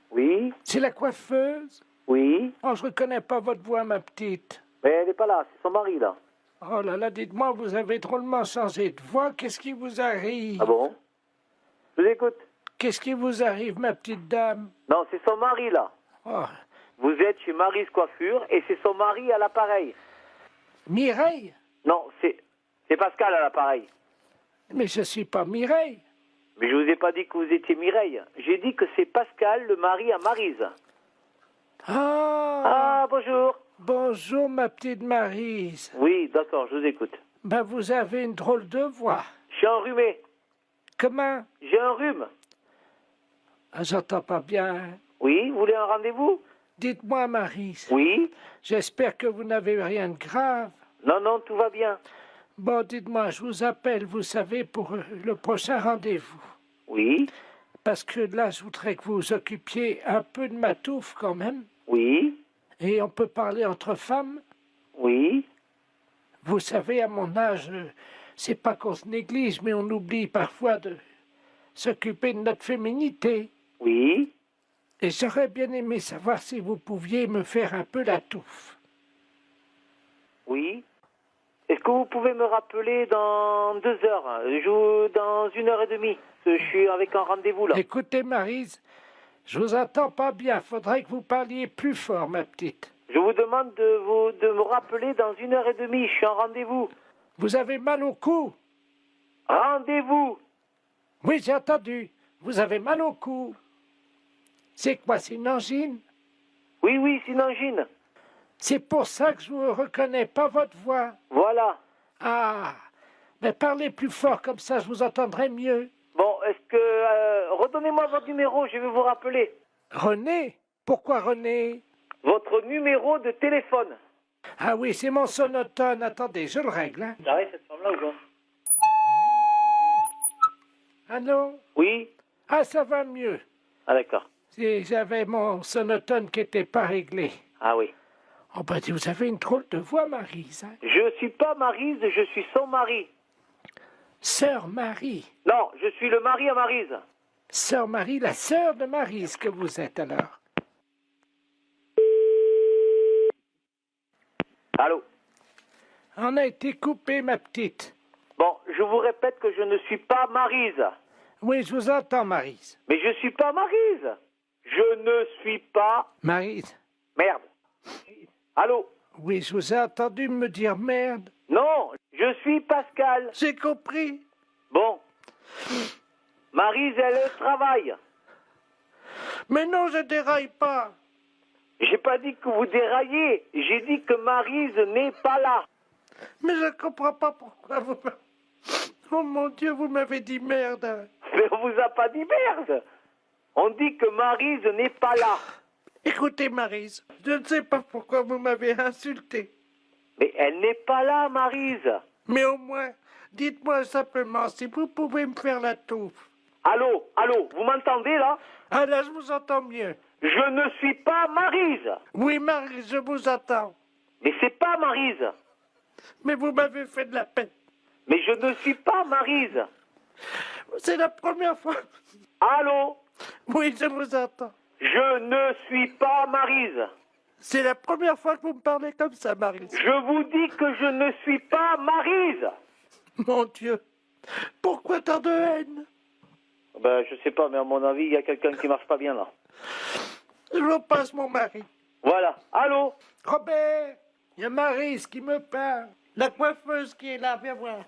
S10: Oui?
S12: C'est la coiffeuse?
S10: Oui?
S12: Oh, je reconnais pas votre voix, ma petite.
S10: Mais elle n'est pas là, c'est son mari, là.
S12: Oh là là, dites-moi, vous avez drôlement changé de voix. Qu'est-ce qui vous arrive?
S10: Ah bon? Je vous écoute.
S12: Qu'est-ce qui vous arrive, ma petite dame?
S10: Non, c'est son mari, là.
S12: Oh.
S10: Vous êtes chez Mary's Coiffure et c'est son mari à l'appareil.
S12: Mireille?
S10: Non, c'est Pascal à l'appareil.
S12: Mais je suis pas Mireille.
S10: Mais je vous ai pas dit que vous étiez Mireille. J'ai dit que c'est Pascal, le mari à Maryse. Ah, bonjour.
S12: Bonjour, ma petite Maryse.
S10: Oui, d'accord, je vous écoute.
S12: Ben, vous avez une drôle de voix.
S10: Je suis enrhumé.
S12: Comment?
S10: J'ai un rhume.
S12: Ah, j'entends pas bien.
S10: Oui, vous voulez un rendez-vous?
S12: Dites-moi, Maryse.
S10: Oui?
S12: J'espère que vous n'avez rien de grave.
S10: Non, tout va bien.
S12: Bon, dites-moi, je vous appelle, vous savez, pour le prochain rendez-vous.
S10: Oui?
S12: Parce que là, je voudrais que vous vous occupiez un peu de ma touffe, quand même.
S10: Oui?
S12: Et on peut parler entre femmes?
S10: Oui?
S12: Vous savez, à mon âge, c'est pas qu'on se néglige, mais on oublie parfois de s'occuper de notre féminité.
S10: Oui?
S12: Et j'aurais bien aimé savoir si vous pouviez me faire un peu la touffe.
S10: Oui? Est-ce que vous pouvez me rappeler dans 2 heures, dans 1h30? Je suis avec un rendez-vous là.
S12: Écoutez, Maryse, je vous entends pas bien. Faudrait que vous parliez plus fort, ma petite.
S10: Je vous demande de me rappeler dans 1h30. Je suis en rendez-vous.
S12: Vous avez mal au cou?
S10: Rendez-vous?
S12: Oui, j'ai entendu. Vous avez mal au cou. C'est quoi, c'est une angine?
S10: Oui, c'est une angine.
S12: C'est pour ça que je ne reconnais pas votre voix.
S10: Voilà.
S12: Ah, mais parlez plus fort, comme ça je vous entendrai mieux.
S10: Bon, est-ce que... redonnez-moi votre numéro, je vais vous rappeler.
S12: René? Pourquoi René?
S10: Votre numéro de téléphone.
S12: Ah oui, c'est mon sonotone. Attendez, je le règle. Hein.
S10: J'arrive cette femme-là ou quoi?
S12: Allô?
S10: Oui.
S12: Ah, ça va mieux.
S10: Ah d'accord.
S12: J'avais mon sonotone qui n'était pas réglé.
S10: Ah oui.
S12: Oh ben, vous avez une drôle de voix, Maryse. Hein?
S10: Je suis pas Maryse, je suis son mari.
S12: Sœur Marie.
S10: Non, je suis le mari à Maryse.
S12: Sœur Marie, la sœur de Maryse que vous êtes alors.
S10: Allô?
S12: On a été coupé, ma petite.
S10: Bon, je vous répète que je ne suis pas Maryse.
S12: Oui, je vous entends, Maryse.
S10: Mais je suis pas Maryse. Je ne suis pas...
S12: Maryse.
S10: Merde. Allô?
S12: Oui, je vous ai entendu me dire merde.
S10: Non, je suis Pascal.
S12: J'ai compris.
S10: Bon. Maryse, elle travaille.
S12: Mais non, je déraille pas.
S10: J'ai pas dit que vous déraillez. J'ai dit que Maryse n'est pas là.
S12: Mais je comprends pas pourquoi vous... Oh mon Dieu, vous m'avez dit merde.
S10: Mais on vous a pas dit merde. On dit que Maryse n'est pas là.
S12: Écoutez, Maryse, je ne sais pas pourquoi vous m'avez insulté.
S10: Mais elle n'est pas là, Maryse.
S12: Mais au moins, dites-moi simplement si vous pouvez me faire la touffe.
S10: Allô, vous m'entendez là?
S12: Ah là, je vous entends mieux.
S10: Je ne suis pas Maryse.
S12: Oui, Maryse, je vous entends.
S10: Mais c'est pas Maryse.
S12: Mais vous m'avez fait de la peine.
S10: Mais je ne suis pas Maryse.
S12: C'est la première fois.
S10: Allô?
S12: Oui, je vous entends.
S10: Je ne suis pas Maryse.
S12: C'est la première fois que vous me parlez comme ça, Maryse.
S10: Je vous dis que je ne suis pas Maryse.
S12: Mon Dieu, pourquoi tant de haine?
S10: Ben, je sais pas, mais à mon avis, il y a quelqu'un qui marche pas bien là.
S12: Je vous passe mon mari.
S10: Voilà. Allô?
S12: Robert, il y a Maryse qui me parle. La coiffeuse qui est là, viens voir.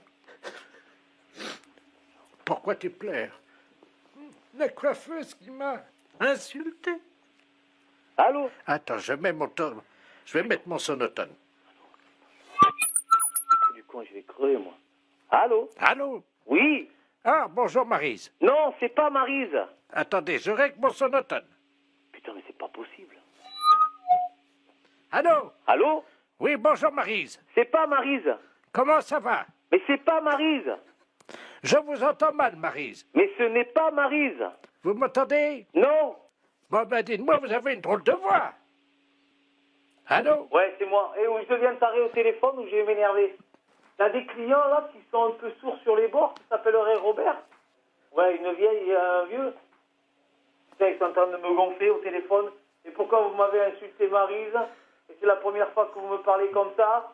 S12: Pourquoi tu pleures? La coiffeuse qui m'a insulté.
S10: Allô?
S12: Attends, je vais mettre mon sonotone.
S10: Du con, je vais crever, moi. Allô?
S12: Allô?
S10: Oui?
S12: Ah, bonjour Maryse.
S10: Non, c'est pas Maryse.
S12: Attendez, je règle mon sonotone.
S10: Putain, mais c'est pas possible.
S12: Allô?
S10: Allô?
S12: Oui, bonjour Maryse.
S10: C'est pas Maryse.
S12: Comment ça va?
S10: Mais c'est pas Maryse.
S12: Je vous entends mal, Maryse.
S10: Mais ce n'est pas Maryse.
S12: Vous m'entendez?
S10: Non.
S12: Bon, ben dites-moi, vous avez une drôle de voix. Allô?
S10: Ouais, c'est moi. Et où je deviens taré au téléphone ou je vais m'énerver. T'as des clients là qui sont un peu sourds sur les bords, qui s'appelleraient Robert. Ouais, une vieille et un vieux. Putain, ils sont en train de me gonfler au téléphone. Et pourquoi vous m'avez insulté Maryse? Et c'est la première fois que vous me parlez comme ça.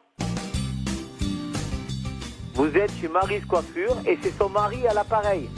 S10: Vous êtes chez Maryse Coiffure et c'est son mari à l'appareil.